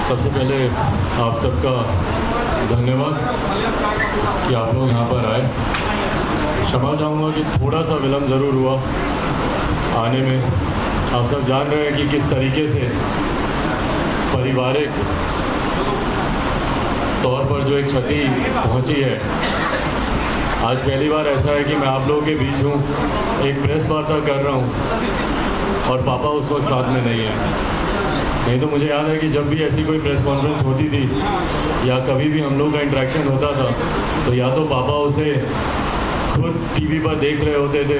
सबसे पहले आप सबका धन्यवाद कि आप लोग यहाँ पर आए। क्षमा चाहूँगा कि थोड़ा सा विलम्ब ज़रूर हुआ आने में। आप सब जान रहे हैं कि किस तरीके से पारिवारिक तौर पर जो एक क्षति पहुँची है। आज पहली बार ऐसा है कि मैं आप लोगों के बीच हूँ, एक प्रेस वार्ता कर रहा हूँ और पापा उस वक्त साथ में नहीं है। नहीं तो मुझे याद है कि जब भी ऐसी कोई प्रेस कॉन्फ्रेंस होती थी या कभी भी हम लोग का इंटरेक्शन होता था तो या तो पापा उसे खुद टीवी पर देख रहे होते थे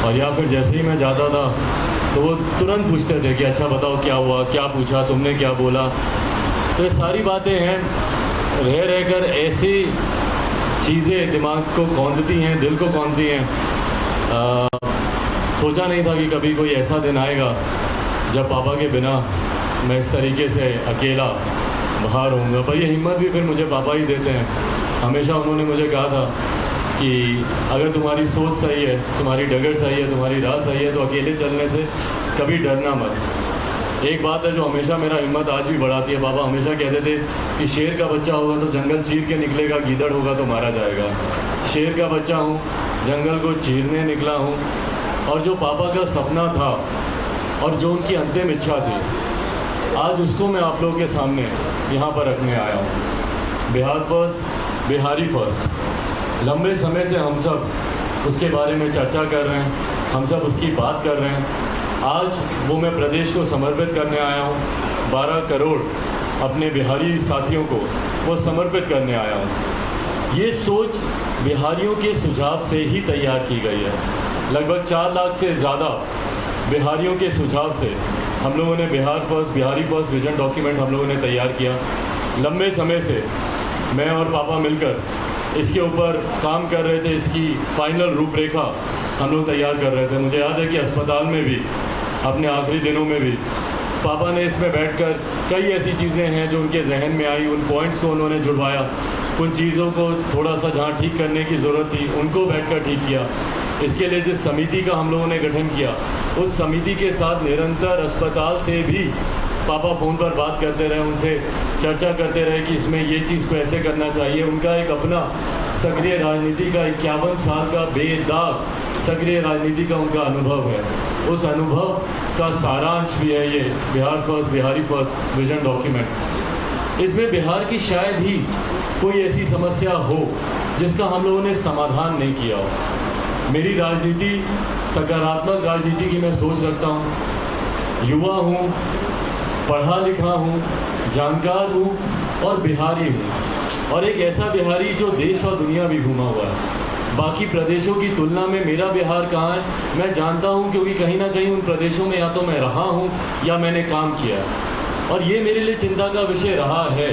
और या फिर जैसे ही मैं जाता था तो वो तुरंत पूछते थे कि अच्छा बताओ क्या हुआ, क्या पूछा तुमने, क्या बोला। तो ये सारी बातें हैं, रह रहकर ऐसी चीज़ें दिमाग को कौंधती हैं, दिल को कौंधती हैं। सोचा नहीं था कि कभी कोई ऐसा दिन आएगा जब पापा के बिना मैं इस तरीके से अकेला बाहर होऊंगा। पर ये हिम्मत भी फिर मुझे पापा ही देते हैं। हमेशा उन्होंने मुझे कहा था कि अगर तुम्हारी सोच सही है, तुम्हारी डगर सही है, तुम्हारी राह सही है तो अकेले चलने से कभी डरना मत। एक बात है जो हमेशा मेरा हिम्मत आज भी बढ़ाती है। पापा हमेशा कहते थे कि शेर का बच्चा होगा तो जंगल चीर के निकलेगा, गीदड़ होगा तो मारा जाएगा। शेर का बच्चा हूँ, जंगल को चीरने निकला हूँ। और जो पापा का सपना था और जो उनकी अंतिम इच्छा थी, आज उसको मैं आप लोगों के सामने यहाँ पर रखने आया हूँ। Bihar first, Bihari first. लंबे समय से हम सब उसके बारे में चर्चा कर रहे हैं, हम सब उसकी बात कर रहे हैं। आज वो मैं प्रदेश को समर्पित करने आया हूँ। 12 करोड़ अपने बिहारी साथियों को वो समर्पित करने आया हूँ। ये सोच बिहारियों के सुझाव से ही तैयार की गई है। लगभग 4 लाख से ज़्यादा बिहारियों के सुझाव से हम लोगों ने Bihar first, Bihari first vision document हम लोगों ने तैयार किया। लंबे समय से मैं और पापा मिलकर इसके ऊपर काम कर रहे थे। इसकी फाइनल रूपरेखा हम लोग तैयार कर रहे थे। मुझे याद है कि अस्पताल में भी, अपने आखिरी दिनों में भी पापा ने इसमें बैठकर कई ऐसी चीज़ें हैं जो उनके जहन में आई, उन पॉइंट्स को उन्होंने जुड़वाया। कुछ चीज़ों को थोड़ा सा जहाँ ठीक करने की ज़रूरत थी उनको बैठकर ठीक किया। इसके लिए जिस समिति का हम लोगों ने गठन किया, उस समिति के साथ निरंतर अस्पताल से भी पापा फ़ोन पर बात करते रहे, उनसे चर्चा करते रहे कि इसमें ये चीज़ को ऐसे करना चाहिए। उनका एक अपना सक्रिय राजनीति का 51 साल का बेदाग सक्रिय राजनीति का उनका अनुभव है। उस अनुभव का सारांश भी है ये Bihar first, Bihari first vision document. इसमें बिहार की शायद ही कोई ऐसी समस्या हो जिसका हम लोगों ने समाधान नहीं किया हो। मेरी राजनीति सकारात्मक राजनीति की मैं सोच रखता हूँ। युवा हूँ, पढ़ा लिखा हूँ, जानकार हूँ और बिहारी हूँ, और एक ऐसा बिहारी जो देश और दुनिया भी घूमा हुआ है। बाकी प्रदेशों की तुलना में मेरा बिहार कहाँ है मैं जानता हूँ, क्योंकि कहीं ना कहीं उन प्रदेशों में या तो मैं रहा हूँ या मैंने काम किया है। और ये मेरे लिए चिंता का विषय रहा है।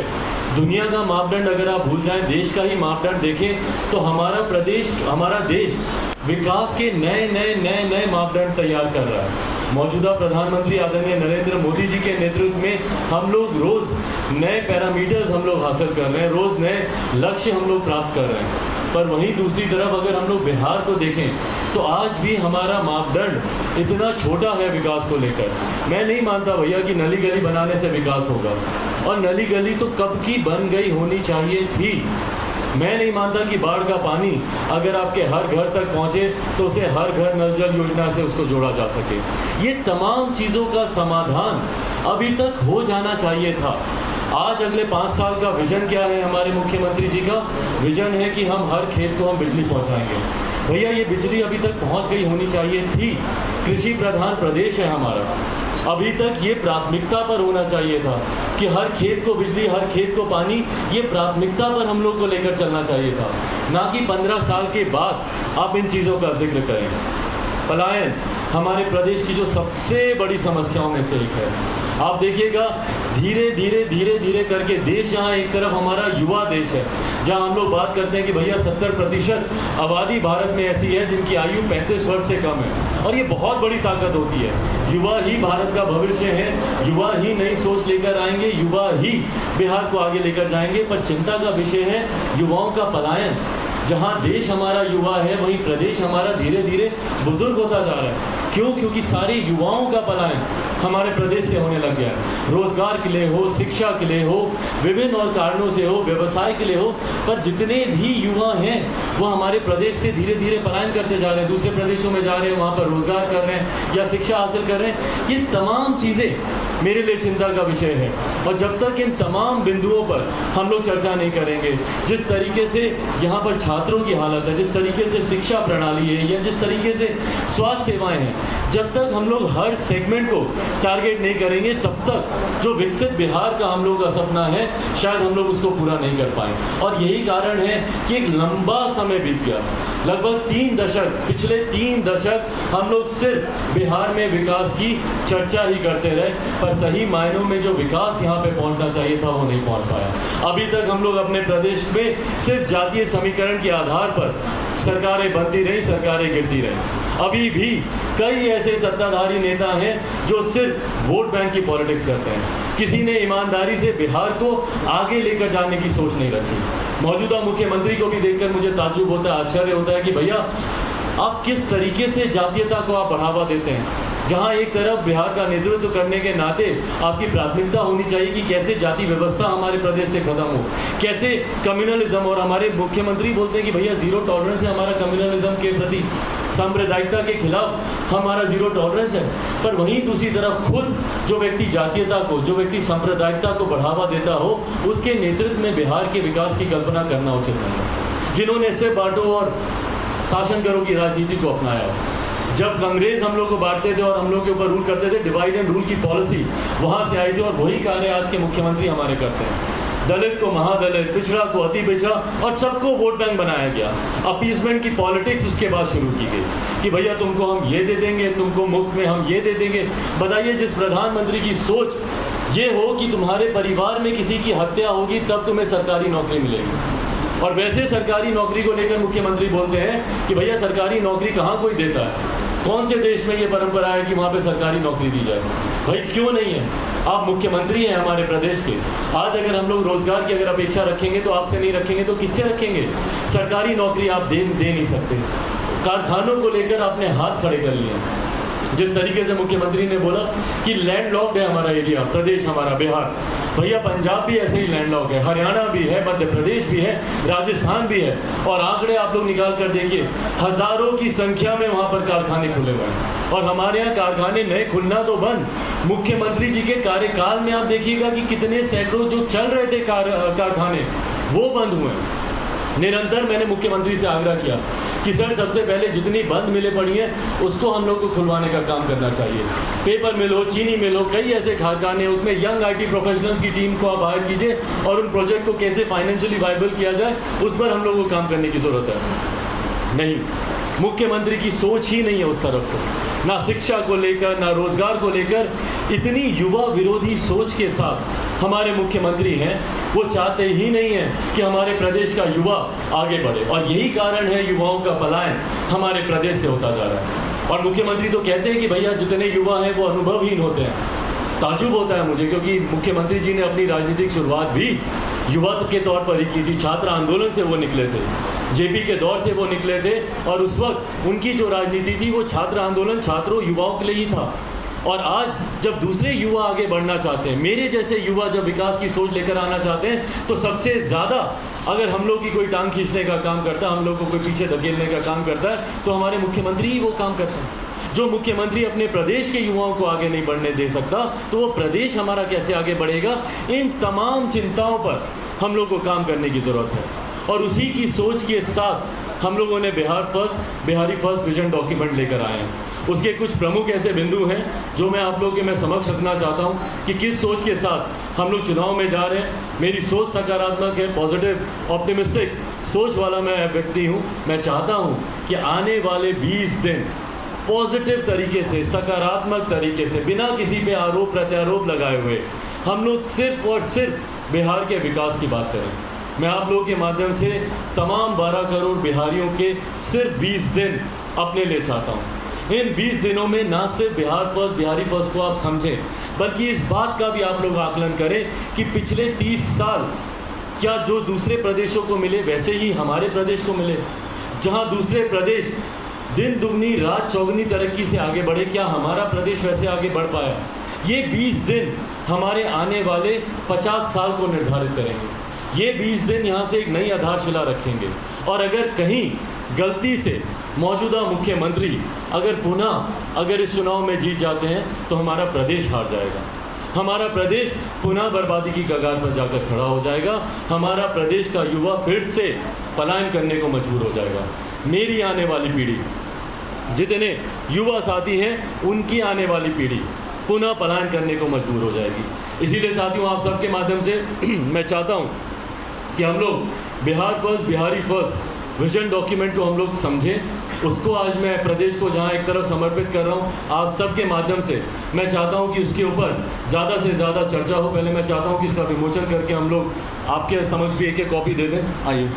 दुनिया का मापदंड अगर आप भूल जाएं, देश का ही मापदंड देखें तो हमारा प्रदेश, हमारा देश विकास के नए नए नए नए मापदंड तैयार कर रहा है। मौजूदा प्रधानमंत्री आदरणीय नरेंद्र मोदी जी के नेतृत्व में हम लोग रोज नए पैरामीटर्स हम लोग हासिल कर रहे हैं, रोज नए लक्ष्य हम लोग प्राप्त कर रहे हैं। पर वहीं दूसरी तरफ अगर हम लोग बिहार को देखें तो आज भी हमारा मापदंड इतना छोटा है विकास को लेकर। मैं नहीं मानता भैया कि नली गली बनाने से विकास होगा, और नली गली तो कब की बन गई होनी चाहिए थी। मैं नहीं मानता कि बाढ़ का पानी अगर आपके हर घर तक पहुंचे तो उसे हर घर नल जल योजना से उसको जोड़ा जा सके। ये तमाम चीज़ों का समाधान अभी तक हो जाना चाहिए था। आज अगले 5 साल का विजन क्या है हमारे मुख्यमंत्री जी का? विजन है कि हम हर खेत को हम बिजली पहुंचाएंगे। भैया ये बिजली अभी तक पहुंच गई होनी चाहिए थी। कृषि प्रधान प्रदेश है हमारा, अभी तक ये प्राथमिकता पर होना चाहिए था कि हर खेत को बिजली, हर खेत को पानी, ये प्राथमिकता पर हम लोग को लेकर चलना चाहिए था, ना कि 15 साल के बाद आप इन चीज़ों का जिक्र करें। पलायन हमारे प्रदेश की जो सबसे बड़ी समस्याओं में से एक है। आप देखिएगा धीरे धीरे धीरे धीरे करके देश, जहाँ एक तरफ हमारा युवा देश है, जहाँ हम लोग बात करते हैं कि भैया 70% आबादी भारत में ऐसी है जिनकी आयु 35 वर्ष से कम है, और ये बहुत बड़ी ताकत होती है। युवा ही भारत का भविष्य है, युवा ही नई सोच लेकर आएंगे, युवा ही बिहार को आगे लेकर जाएंगे। पर चिंता का विषय है युवाओं का पलायन। जहाँ देश हमारा युवा है वहीं प्रदेश हमारा धीरे धीरे बुजुर्ग होता जा रहा है। क्यों? क्योंकि सारे युवाओं का पलायन हमारे प्रदेश से होने लग गया है। रोजगार के लिए हो, शिक्षा के लिए हो, विभिन्न और कारणों से हो, व्यवसाय के लिए हो, पर जितने भी युवा हैं वो हमारे प्रदेश से धीरे धीरे पलायन करते जा रहे हैं, दूसरे प्रदेशों में जा रहे हैं, वहाँ पर रोजगार कर रहे हैं या शिक्षा हासिल कर रहे हैं। ये तमाम चीज़ें मेरे लिए चिंता का विषय है। और जब तक इन तमाम बिंदुओं पर हम लोग चर्चा नहीं करेंगे, जिस तरीके से यहाँ पर छात्रों की हालत है, जिस तरीके से शिक्षा प्रणाली है या जिस तरीके से स्वास्थ्य सेवाएं हैं, जब तक हम लोग हर सेगमेंट को टारगेट नहीं करेंगे, तब तक जो विकसित बिहार का हम लोग का सपना है शायद हम लोग उसको पूरा नहीं कर पाए। और यही कारण है कि एक लंबा समय बीत गया, लगभग 3 दशक, पिछले 3 दशक हम लोग सिर्फ बिहार में विकास की चर्चा ही करते रहे, पर सही मायनों में जो विकास यहाँ पे पहुंचना चाहिए था वो नहीं पहुंच पाया। अभी तक हम लोग अपने प्रदेश में सिर्फ जातीय समीकरण के आधार पर सरकारें बनती रही, सरकारें गिरती रही। अभी भी कई ऐसे सत्ताधारी नेता हैं जो सिर्फ वोट बैंक की पॉलिटिक्स करते हैं। किसी ने ईमानदारी से बिहार को आगे लेकर जाने की सोच नहीं रखी। मौजूदा मुख्यमंत्री को भी देखकर मुझे ताज्जुब होता है, आश्चर्य होता है कि भैया आप किस तरीके से जातीयता को आप बढ़ावा देते हैं, जहां एक तरफ बिहार का नेतृत्व करने के नाते आपकी प्राथमिकता होनी चाहिए कि कैसे जाति व्यवस्था हमारे प्रदेश से खत्म हो, कैसे कम्युनलिज्म, और हमारे मुख्यमंत्री बोलते हैं कि भैया जीरो टॉलरेंस है हमारा कम्युनलिज्म के प्रति, सांप्रदायिकता के खिलाफ हमारा जीरो टॉलरेंस है। पर वहीं दूसरी तरफ खुद जो व्यक्ति जातीयता को, जो व्यक्ति सांप्रदायिकता को बढ़ावा देता हो, उसके नेतृत्व में बिहार के विकास की कल्पना करना उचित नहीं है। जिन्होंने इससे बांटो और शासन करो की राजनीति को अपनाया, जब कांग्रेस हम लोग को बांटते थे और हम लोग के ऊपर रूल करते थे, डिवाइड एंड रूल की पॉलिसी वहां से आई थी, और वही कार्य आज के मुख्यमंत्री हमारे करते हैं। दलित को महादलित, पिछड़ा को अति पिछड़ा, और सबको वोट बैंक बनाया गया। अपीसमेंट की पॉलिटिक्स उसके बाद शुरू की गई कि भैया तुमको हम ये दे देंगे, तुमको मुफ्त में हम ये दे देंगे। बताइए, जिस प्रधानमंत्री की सोच ये हो कि तुम्हारे परिवार में किसी की हत्या होगी तब तुम्हें सरकारी नौकरी मिलेगी, और वैसे सरकारी नौकरी को लेकर मुख्यमंत्री बोलते हैं कि भैया सरकारी नौकरी कहाँ कोई देता है, कौन से देश में ये परंपरा है कि वहाँ पे सरकारी नौकरी दी जाए? भाई क्यों नहीं है? आप मुख्यमंत्री हैं हमारे प्रदेश के। आज अगर हम लोग रोजगार की अगर अपेक्षा रखेंगे तो आपसे नहीं रखेंगे तो किससे रखेंगे? सरकारी नौकरी आप दे नहीं सकते। कारखानों को लेकर आपने हाथ खड़े कर लिए। जिस तरीके से मुख्यमंत्री ने बोला कि लैंडलॉक्ड है हमारा एरिया, प्रदेश हमारा बिहार, भैया पंजाब भी ऐसे ही लैंडलॉक है, हरियाणा भी है, मध्य प्रदेश भी है, राजस्थान भी है, और आंकड़े आप लोग निकाल कर देखिए, हजारों की संख्या में वहां पर कारखाने खुले हुए हैं। और हमारे यहाँ कारखाने नए खुलना तो बंद, मुख्यमंत्री जी के कार्यकाल में आप देखिएगा कि कितने सैकड़ों जो चल रहे थे कारखाने वो बंद हुए। निरंतर मैंने मुख्यमंत्री से आग्रह किया कि सर सबसे पहले जितनी बंद मिलें पड़ी हैं उसको हम लोग को खुलवाने का काम करना चाहिए। पेपर मिल हो, चीनी मिल हो, कई ऐसे कारखाने, उसमें यंग आईटी प्रोफेशनल्स की टीम को आप हायर कीजिए और उन प्रोजेक्ट को कैसे फाइनेंशियली वायबल किया जाए उस पर हम लोग को काम करने की जरूरत है। नहीं, मुख्यमंत्री की सोच ही नहीं है उस तरफ से, ना शिक्षा को लेकर, ना रोजगार को लेकर। इतनी युवा विरोधी सोच के साथ हमारे मुख्यमंत्री हैं, वो चाहते ही नहीं है कि हमारे प्रदेश का युवा आगे बढ़े, और यही कारण है युवाओं का पलायन हमारे प्रदेश से होता जा रहा है। और मुख्यमंत्री तो कहते हैं कि भैया जितने युवा हैं वो अनुभवहीन होते हैं। ताज्जुब होता है मुझे, क्योंकि मुख्यमंत्री जी ने अपनी राजनीतिक शुरुआत भी युवा के तौर पर ही की थी। छात्र आंदोलन से वो निकले थे, जेपी के दौर से वो निकले थे, और उस वक्त उनकी जो राजनीति थी वो छात्र आंदोलन छात्रों युवाओं के लिए ही था। और आज जब दूसरे युवा आगे बढ़ना चाहते हैं, मेरे जैसे युवा जब विकास की सोच लेकर आना चाहते हैं, तो सबसे ज़्यादा अगर हम लोग की कोई टांग खींचने का काम करता है, हम लोग को कोई पीछे धकेलने का काम करता है, तो हमारे मुख्यमंत्री ही वो काम करते हैं। जो मुख्यमंत्री अपने प्रदेश के युवाओं को आगे नहीं बढ़ने दे सकता, तो वो प्रदेश हमारा कैसे आगे बढ़ेगा? इन तमाम चिंताओं पर हम लोग को काम करने की ज़रूरत है। और उसी की सोच के साथ हम लोगों ने बिहारी फर्स्ट विजन डॉक्यूमेंट लेकर आए हैं। उसके कुछ प्रमुख ऐसे बिंदु हैं जो मैं आप लोगों के मैं समक्ष रखना चाहता हूं कि किस सोच के साथ हम लोग चुनाव में जा रहे हैं। मेरी सोच सकारात्मक है, पॉजिटिव, ऑप्टिमिस्टिक सोच वाला मैं व्यक्ति हूं। मैं चाहता हूं कि आने वाले 20 दिन पॉजिटिव तरीके से, सकारात्मक तरीके से, बिना किसी पे आरोप प्रत्यारोप लगाए हुए हम लोग सिर्फ और सिर्फ बिहार के विकास की बात करें। मैं आप लोगों के माध्यम से तमाम 12 करोड़ बिहारियों के सिर्फ 20 दिन अपने लिए चाहता हूँ। इन 20 दिनों में ना सिर्फ बिहारी फर्स्ट को आप समझें, बल्कि इस बात का भी आप लोग आकलन करें कि पिछले 30 साल क्या जो दूसरे प्रदेशों को मिले वैसे ही हमारे प्रदेश को मिले? जहाँ दूसरे प्रदेश दिन दुगनी रात चौगुनी तरक्की से आगे बढ़े, क्या हमारा प्रदेश वैसे आगे बढ़ पाया? ये 20 दिन हमारे आने वाले 50 साल को निर्धारित करेंगे। ये 20 दिन यहाँ से एक नई आधारशिला रखेंगे। और अगर कहीं गलती से मौजूदा मुख्यमंत्री अगर इस चुनाव में जीत जाते हैं तो हमारा प्रदेश हार जाएगा। हमारा प्रदेश पुनः बर्बादी की कगार पर जाकर खड़ा हो जाएगा। हमारा प्रदेश का युवा फिर से पलायन करने को मजबूर हो जाएगा। मेरी आने वाली पीढ़ी, जितने युवा साथी हैं, उनकी आने वाली पीढ़ी पुनः पलायन करने को मजबूर हो जाएगी। इसीलिए साथियों, आप सबके माध्यम से मैं चाहता हूं कि हम लोग Bihar first, Bihari first vision document को हम लोग समझें। उसको आज मैं प्रदेश को जहां एक तरफ समर्पित कर रहा हूं, आप सबके माध्यम से मैं चाहता हूं कि उसके ऊपर ज़्यादा से ज़्यादा चर्चा हो। पहले मैं चाहता हूं कि इसका विमोचन करके हम लोग आपके समक्ष भी एक कॉपी दे दें। आइए।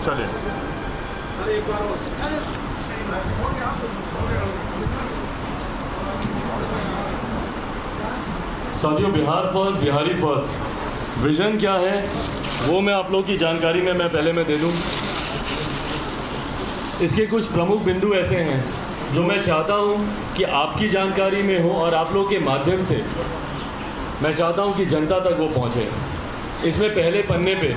चलिए साथियों, Bihar first, Bihari first vision क्या है वो मैं आप लोग की जानकारी में पहले दे दूं। इसके कुछ प्रमुख बिंदु ऐसे हैं जो मैं चाहता हूं कि आपकी जानकारी में हो और आप लोग के माध्यम से मैं चाहता हूं कि जनता तक वो पहुंचे। इसमें पहले पन्ने पे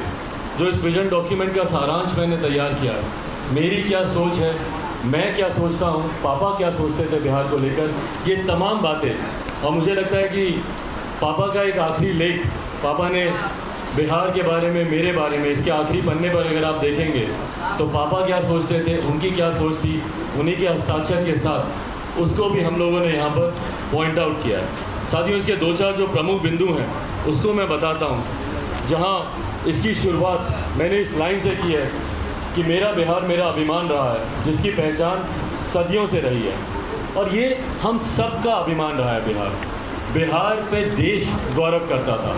जो इस विजन डॉक्यूमेंट का सारांश मैंने तैयार किया है, मेरी क्या सोच है, मैं क्या सोचता हूँ, पापा क्या सोचते थे बिहार को लेकर, ये तमाम बातें। और मुझे लगता है कि पापा का एक आखिरी लेख पापा ने बिहार के बारे में, मेरे बारे में, इसके आखिरी पन्ने पर अगर आप देखेंगे तो पापा क्या सोचते थे, उनकी क्या सोच थी, उन्हीं के हस्ताक्षर के साथ उसको भी हम लोगों ने यहाँ पर पॉइंट आउट किया है। साथियों, इसके दो चार जो प्रमुख बिंदु हैं उसको मैं बताता हूँ। जहाँ इसकी शुरुआत मैंने इस लाइन से की है कि मेरा बिहार मेरा अभिमान रहा है, जिसकी पहचान सदियों से रही है, और ये हम सब का अभिमान रहा है। बिहार पे देश गौरव करता था।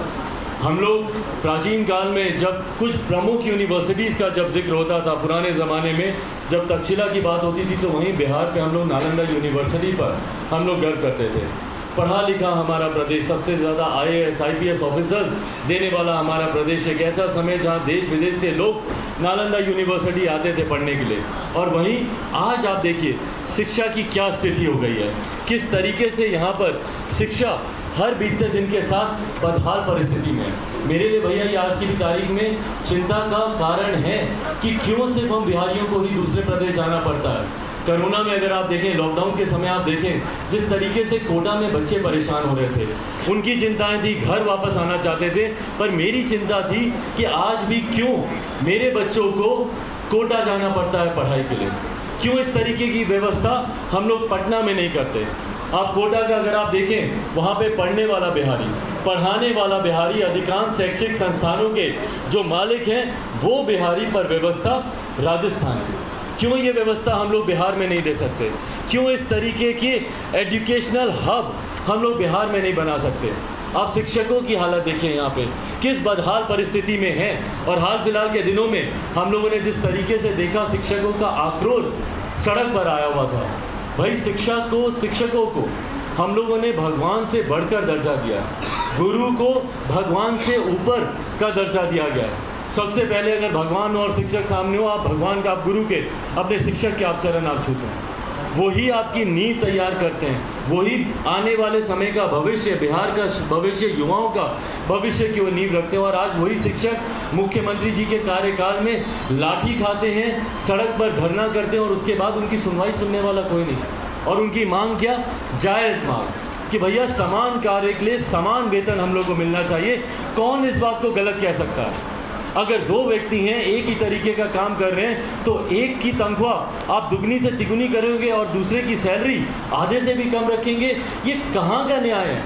हम लोग प्राचीन काल में जब कुछ प्रमुख यूनिवर्सिटीज़ का जब जिक्र होता था, पुराने ज़माने में जब तक्षशिला की बात होती थी, तो वहीं बिहार पे हम लोग नालंदा यूनिवर्सिटी पर हम लोग गर्व करते थे। पढ़ा लिखा हमारा प्रदेश, सबसे ज़्यादा IAS IPS ऑफिसर्स देने वाला हमारा प्रदेश, एक ऐसा समय जहाँ देश विदेश से लोग नालंदा यूनिवर्सिटी आते थे पढ़ने के लिए। और वहीं आज आप देखिए शिक्षा की क्या स्थिति हो गई है, किस तरीके से यहाँ पर शिक्षा हर बीतते दिन के साथ बदहाल परिस्थिति में है। मेरे लिए भैया ये आज की भी तारीख में चिंता का कारण है कि क्यों सिर्फ हम बिहारियों को ही दूसरे प्रदेश जाना पड़ता है। कोरोना में अगर आप देखें, लॉकडाउन के समय आप देखें जिस तरीके से कोटा में बच्चे परेशान हो रहे थे, उनकी चिंताएं थी, घर वापस आना चाहते थे, पर मेरी चिंता थी कि आज भी क्यों मेरे बच्चों को कोटा जाना पड़ता है पढ़ाई के लिए, क्यों इस तरीके की व्यवस्था हम लोग पटना में नहीं करते। आप कोटा का अगर आप देखें, वहाँ पे पढ़ने वाला बिहारी, पढ़ाने वाला बिहारी, अधिकांश शैक्षिक संस्थानों के जो मालिक हैं वो बिहारी, पर व्यवस्था राजस्थान है। क्यों ये व्यवस्था हम लोग बिहार में नहीं दे सकते? क्यों इस तरीके के एजुकेशनल हब हम लोग बिहार में नहीं बना सकते? आप शिक्षकों की हालत देखिए यहाँ पे किस बदहाल परिस्थिति में है। और हाल फिलहाल के दिनों में हम लोगों ने जिस तरीके से देखा, शिक्षकों का आक्रोश सड़क पर आया हुआ था। भाई शिक्षकों को हम लोगों ने भगवान से बढ़कर दर्जा दिया, गुरु को भगवान से ऊपर का दर्जा दिया गया। सबसे पहले अगर भगवान और शिक्षक सामने हो, आप भगवान का, आप गुरु के, अपने शिक्षक के आप चरण आप छूते हैं, वही आपकी नींव तैयार करते हैं, वही आने वाले समय का भविष्य, बिहार का भविष्य, युवाओं का भविष्य की वो नींव रखते हैं। और आज वही शिक्षक मुख्यमंत्री जी के कार्यकाल में लाठी खाते हैं, सड़क पर धरना करते हैं और उसके बाद उनकी सुनवाई सुनने वाला कोई नहीं। और उनकी मांग क्या? जायज़ मांग कि भैया समान कार्य के लिए समान वेतन हम लोग को मिलना चाहिए। कौन इस बात को गलत कह सकता है? अगर दो व्यक्ति हैं, एक ही तरीके का काम कर रहे हैं, तो एक की तनख्वाह आप दुगनी से तिगुनी करोगे और दूसरे की सैलरी आधे से भी कम रखेंगे। ये कहाँ का न्याय है?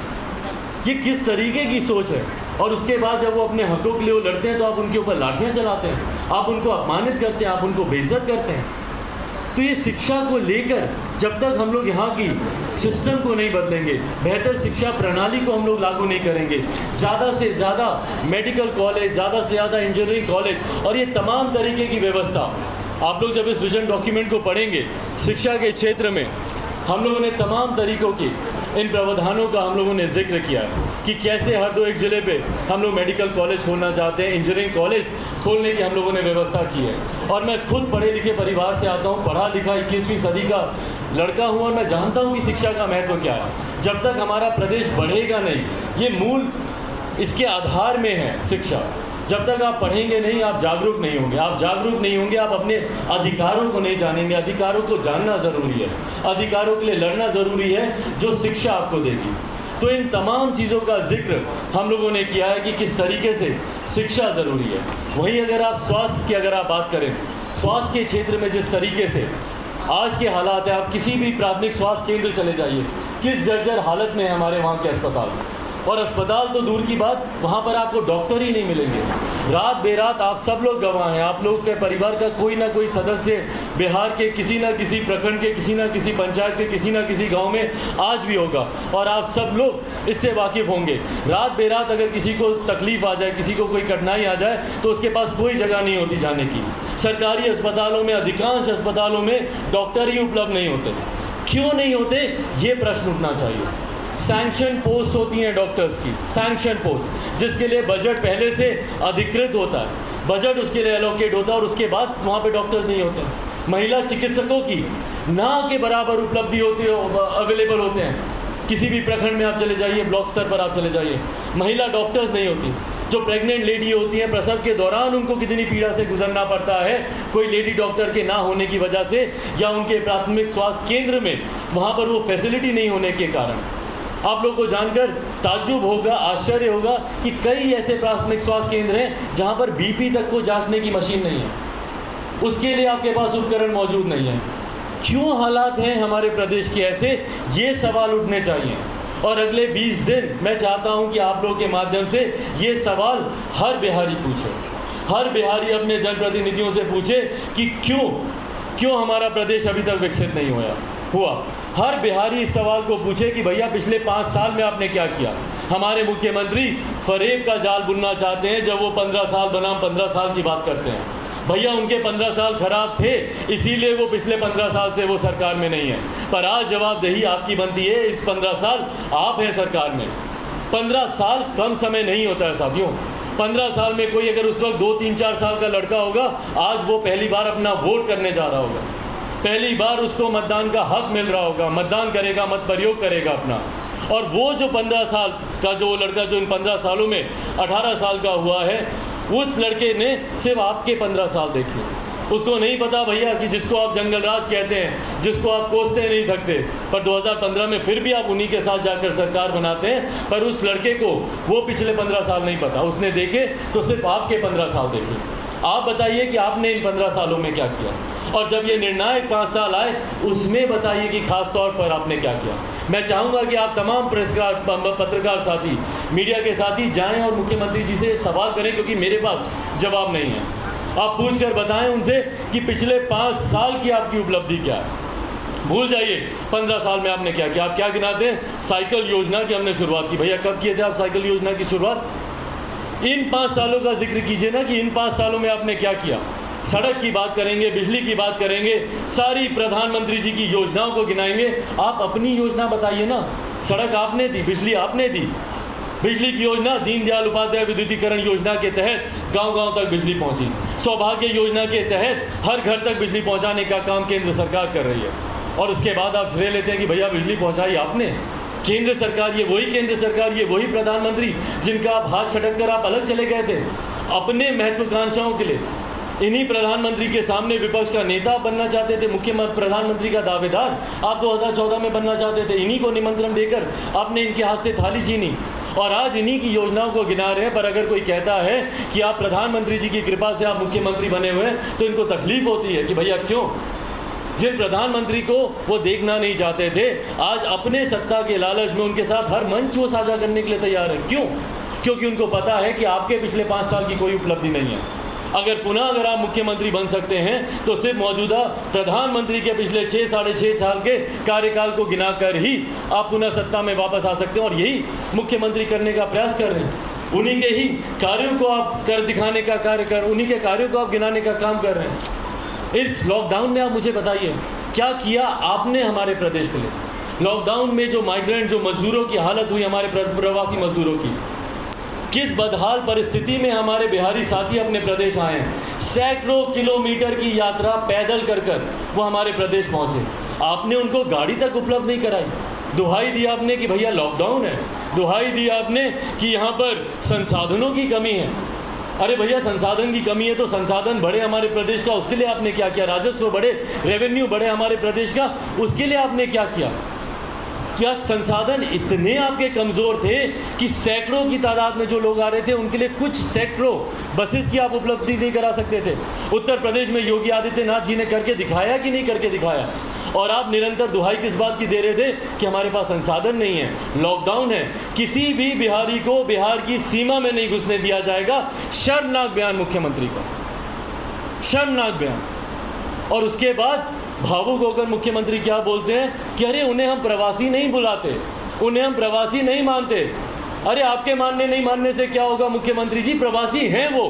ये किस तरीके की सोच है? और उसके बाद जब वो अपने हकों के लिए वो लड़ते हैं तो आप उनके ऊपर लाठियाँ चलाते हैं, आप उनको अपमानित करते हैं, आप उनको बेइज्जत करते हैं। तो ये शिक्षा को लेकर जब तक हम लोग यहाँ की सिस्टम को नहीं बदलेंगे, बेहतर शिक्षा प्रणाली को हम लोग लागू नहीं करेंगे, ज़्यादा से ज़्यादा मेडिकल कॉलेज, ज़्यादा से ज़्यादा इंजीनियरिंग कॉलेज और ये तमाम तरीके की व्यवस्था, आप लोग जब इस विजन डॉक्यूमेंट को पढ़ेंगे, शिक्षा के क्षेत्र में हम लोगों ने तमाम तरीकों की इन प्रावधानों का हम लोगों ने जिक्र किया है कि कैसे हर दो एक ज़िले पे हम लोग मेडिकल कॉलेज खोलना चाहते हैं, इंजीनियरिंग कॉलेज खोलने की हम लोगों ने व्यवस्था की है। और मैं खुद पढ़े लिखे परिवार से आता हूँ, पढ़ा लिखा 21वीं सदी का लड़का हूँ और मैं जानता हूँ कि शिक्षा का महत्व क्या है। जब तक हमारा प्रदेश बढ़ेगा नहीं, ये मूल इसके आधार में है शिक्षा। जब तक आप पढ़ेंगे नहीं, आप जागरूक नहीं होंगे। आप जागरूक नहीं होंगे, आप अपने अधिकारों को नहीं जानेंगे। अधिकारों को जानना ज़रूरी है, अधिकारों के लिए लड़ना ज़रूरी है, जो शिक्षा आपको देगी। तो इन तमाम चीज़ों का जिक्र हम लोगों ने किया है कि किस तरीके से शिक्षा ज़रूरी है। वहीं अगर आप स्वास्थ्य की अगर आप बात करें, स्वास्थ्य के क्षेत्र में जिस तरीके से आज के हालात है, आप किसी भी प्राथमिक स्वास्थ्य केंद्र चले जाइए, किस जर्जर हालत में है हमारे वहाँ के अस्पताल। और अस्पताल तो दूर की बात, वहाँ पर आपको डॉक्टर ही नहीं मिलेंगे। रात बेरात आप सब लोग गवाह हैं। आप लोग के परिवार का कोई ना कोई सदस्य बिहार के किसी ना किसी प्रखंड के, किसी ना किसी पंचायत के, किसी ना किसी गांव में आज भी होगा और आप सब लोग इससे वाकिफ़ होंगे। रात बेरात अगर किसी को तकलीफ आ जाए, किसी को कोई कठिनाई आ जाए, तो उसके पास कोई जगह नहीं होती जाने की। सरकारी अस्पतालों में, अधिकांश अस्पतालों में डॉक्टर ही उपलब्ध नहीं होते। क्यों नहीं होते, ये प्रश्न उठना चाहिए। सैंक्शन पोस्ट होती हैं डॉक्टर्स की, सैंक्शन पोस्ट, जिसके लिए बजट पहले से अधिकृत होता है, बजट उसके लिए एलोकेट होता है और उसके बाद वहाँ पे डॉक्टर्स नहीं होते हैं। महिला चिकित्सकों की ना के बराबर उपलब्धि होती है, अवेलेबल होते हैं। किसी भी प्रखंड में आप चले जाइए, ब्लॉक स्तर पर आप चले जाइए, महिला डॉक्टर्स नहीं होती। जो प्रेग्नेंट लेडी होती हैं, प्रसव के दौरान उनको कितनी पीड़ा से गुजरना पड़ता है कोई लेडी डॉक्टर के ना होने की वजह से, या उनके प्राथमिक स्वास्थ्य केंद्र में वहाँ पर वो फैसिलिटी नहीं होने के कारण। आप लोग को जानकर ताज्जुब होगा, आश्चर्य होगा कि कई ऐसे प्राथमिक स्वास्थ्य केंद्र हैं जहां पर बीपी तक को जांचने की मशीन नहीं है, उसके लिए आपके पास उपकरण मौजूद नहीं है। क्यों हालात हैं हमारे प्रदेश के ऐसे, ये सवाल उठने चाहिए। और अगले 20 दिन मैं चाहता हूं कि आप लोगों के माध्यम से ये सवाल हर बिहारी पूछे, हर बिहारी अपने जनप्रतिनिधियों से पूछे कि क्यों हमारा प्रदेश अभी तक विकसित नहीं हुआ। हर बिहारी इस सवाल को पूछे कि भैया पिछले 5 साल में आपने क्या किया। हमारे मुख्यमंत्री फरेब का जाल बुनना चाहते हैं, जब वो 15 साल बनाम 15 साल की बात करते हैं। भैया उनके 15 साल खराब थे, इसीलिए वो पिछले 15 साल से वो सरकार में नहीं है। पर आज जवाबदेही आपकी बनती है, इस 15 साल आप हैं सरकार में। 15 साल कम समय नहीं होता है साथियों। 15 साल में कोई अगर उस वक्त 2, 3, 4 साल का लड़का होगा, आज वो पहली बार अपना वोट करने जा रहा होगा, पहली बार उसको मतदान का हक मिल रहा होगा, मतदान करेगा, मत प्रयोग करेगा अपना। और वो जो 15 साल का जो लड़का जो इन 15 सालों में 18 साल का हुआ है, उस लड़के ने सिर्फ आपके 15 साल देखे। उसको नहीं पता भैया कि जिसको आप जंगलराज कहते हैं, जिसको आप कोसते नहीं थकते, पर 2015 में फिर भी आप उन्हीं के साथ जाकर सरकार बनाते हैं। पर उस लड़के को वो पिछले 15 साल नहीं पता, उसने देखे तो सिर्फ आपके 15 साल देखे। आप बताइए कि आपने इन 15 सालों में क्या किया, और जब ये निर्णायक 5 साल आए उसमें बताइए कि खास तौर पर आपने क्या किया। मैं चाहूँगा कि आप तमाम पत्रकार साथी, मीडिया के साथी जाएं और मुख्यमंत्री जी से सवाल करें, क्योंकि मेरे पास जवाब नहीं है। आप पूछ कर बताएं उनसे कि पिछले 5 साल की आपकी उपलब्धि क्या है। भूल जाइए 15 साल में आपने क्या किया। आप क्या गिनाते हैं? साइकिल योजना की हमने शुरुआत की। भैया कब किए थे आप साइकिल योजना की शुरुआत? इन 5 सालों का जिक्र कीजिए ना कि इन 5 सालों में आपने क्या किया। सड़क की बात करेंगे, बिजली की बात करेंगे, सारी प्रधानमंत्री जी की योजनाओं को गिनाएंगे। आप अपनी योजना बताइए ना। सड़क आपने दी, बिजली आपने दी। बिजली की योजना दीनदयाल उपाध्याय विद्युतीकरण योजना के तहत गांव-गांव तक बिजली पहुंची। सौभाग्य योजना के तहत हर घर तक बिजली पहुंचाने का काम केंद्र सरकार कर रही है। और उसके बाद आप श्रेय लेते हैं कि भैया बिजली पहुंचाई आपने। केंद्र सरकार, ये वही केंद्र सरकार, ये वही प्रधानमंत्री जिनका आप हाथ छटक कर आप अलग चले गए थे अपने महत्वाकांक्षाओं के लिए। इन्हीं प्रधानमंत्री के सामने विपक्ष का नेता बनना चाहते थे, मुख्यमंत्री प्रधानमंत्री का दावेदार आप 2014 में बनना चाहते थे। इन्हीं को निमंत्रण देकर आपने इनके हाथ से थाली छीनी और आज इन्हीं की योजनाओं को गिना रहे हैं। पर अगर कोई कहता है कि आप प्रधानमंत्री जी की कृपा से आप मुख्यमंत्री बने हुए हैं तो इनको तकलीफ होती है कि भैया क्यों। जिन प्रधानमंत्री को वो देखना नहीं चाहते थे, आज अपने सत्ता के लालच में उनके साथ हर मंच वो साझा करने के लिए तैयार है। क्यों? क्योंकि उनको पता है कि आपके पिछले 5 साल की कोई उपलब्धि नहीं है। अगर आप मुख्यमंत्री बन सकते हैं तो सिर्फ मौजूदा प्रधानमंत्री के पिछले 6 साढ़े 6 साल के कार्यकाल को गिनाकर ही आप पुनः सत्ता में वापस आ सकते हैं। और यही मुख्यमंत्री करने का प्रयास कर रहे हैं। उन्हीं के ही कार्यों को आप कर दिखाने का कार्य कर, उन्हीं के कार्यों को आप गिनाने का काम कर रहे हैं। इस लॉकडाउन में आप मुझे बताइए क्या किया आपने हमारे प्रदेश के लिए। लॉकडाउन में जो माइग्रेंट, जो मजदूरों की हालत हुई, हमारे प्रवासी मजदूरों की, किस बदहाल परिस्थिति में हमारे बिहारी साथी अपने प्रदेश आए हैं। सैकड़ों किलोमीटर की यात्रा पैदल कर वो हमारे प्रदेश पहुंचे। आपने उनको गाड़ी तक उपलब्ध नहीं कराई। दुहाई दिया आपने कि भैया लॉकडाउन है, दुहाई दिया आपने कि यहाँ पर संसाधनों की कमी है। अरे भैया संसाधन की कमी है तो संसाधन बढ़े हमारे प्रदेश का, उसके लिए आपने क्या किया। राजस्व बढ़े, रेवेन्यू बढ़े हमारे प्रदेश का, उसके लिए आपने क्या किया। क्या संसाधन इतने आपके कमज़ोर थे कि सैकड़ों की तादाद में जो लोग आ रहे थे उनके लिए कुछ सैकड़ों बसेस की आप उपलब्धि नहीं करा सकते थे। उत्तर प्रदेश में योगी आदित्यनाथ जी ने करके दिखाया कि नहीं करके दिखाया। और आप निरंतर दुहाई किस बात की दे रहे थे कि हमारे पास संसाधन नहीं है, लॉकडाउन है, किसी भी बिहारी को बिहार की सीमा में नहीं घुसने दिया जाएगा। शर्मनाक बयान मुख्यमंत्री का, शर्मनाक बयान। और उसके बाद भावुक होकर मुख्यमंत्री क्या बोलते हैं कि अरे उन्हें हम प्रवासी नहीं बुलाते, उन्हें हम प्रवासी नहीं मानते। अरे आपके मानने नहीं मानने से क्या होगा मुख्यमंत्री जी, प्रवासी हैं वो।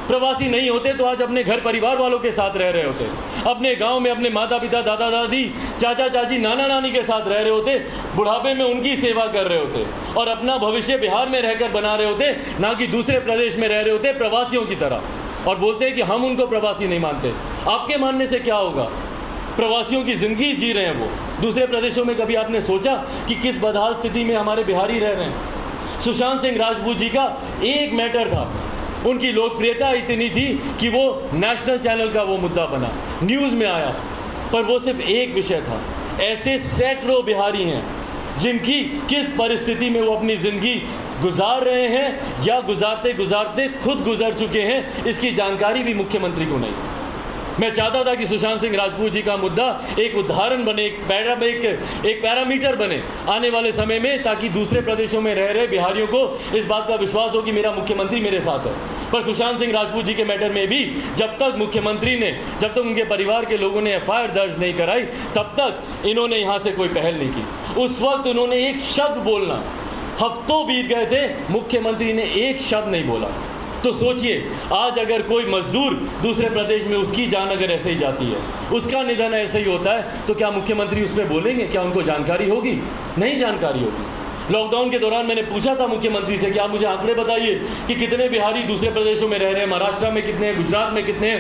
प्रवासी नहीं होते तो आज अपने घर परिवार वालों के साथ रह रहे होते, अपने गांव में अपने माता पिता, दादा दादी, चाचा चाची, नाना नानी के साथ रह रहे होते, बुढ़ापे में उनकी सेवा कर रहे होते और अपना भविष्य बिहार में रहकर बना रहे होते, ना कि दूसरे प्रदेश में रह रहे होते प्रवासियों की तरह। और बोलते हैं कि हम उनको प्रवासी नहीं मानते। आपके मानने से क्या होगा। प्रवासियों की जिंदगी जी रहे हैं वो। दूसरे प्रदेशों में कभी आपने सोचा कि किस बदहाल स्थिति में हमारे बिहारी रह रहे हैं। सुशांत सिंह राजपूत जी का एक मैटर था, उनकी लोकप्रियता इतनी थी कि वो नेशनल चैनल का वो मुद्दा बना, न्यूज़ में आया, पर वो सिर्फ एक विषय था। ऐसे सैकड़ों बिहारी हैं जिनकी किस परिस्थिति में वो अपनी ज़िंदगी गुजार रहे हैं या गुजारते गुजारते खुद गुजर चुके हैं, इसकी जानकारी भी मुख्यमंत्री को नहीं। मैं चाहता था कि सुशांत सिंह राजपूत जी का मुद्दा एक उदाहरण बने, एक पैरामीटर बने आने वाले समय में, ताकि दूसरे प्रदेशों में रह रहे बिहारियों को इस बात का विश्वास हो कि मेरा मुख्यमंत्री मेरे साथ है। पर सुशांत सिंह राजपूत जी के मैटर में भी जब तक मुख्यमंत्री ने, जब तक उनके परिवार के लोगों ने FIR दर्ज नहीं कराई, तब तक इन्होंने यहाँ से कोई पहल नहीं की। उस वक्त उन्होंने एक शब्द बोलना, हफ्तों बीत गए थे, मुख्यमंत्री ने एक शब्द नहीं बोला। तो सोचिए आज अगर कोई मजदूर दूसरे प्रदेश में, उसकी जान अगर ऐसे ही जाती है, उसका निधन ऐसे ही होता है, तो क्या मुख्यमंत्री उस पर बोलेंगे? क्या उनको जानकारी होगी? नहीं जानकारी होगी। लॉकडाउन के दौरान मैंने पूछा था मुख्यमंत्री से कि आप मुझे आंकड़े बताइए कि कितने बिहारी दूसरे प्रदेशों में रह रहे हैं, महाराष्ट्र में कितने, गुजरात में कितने,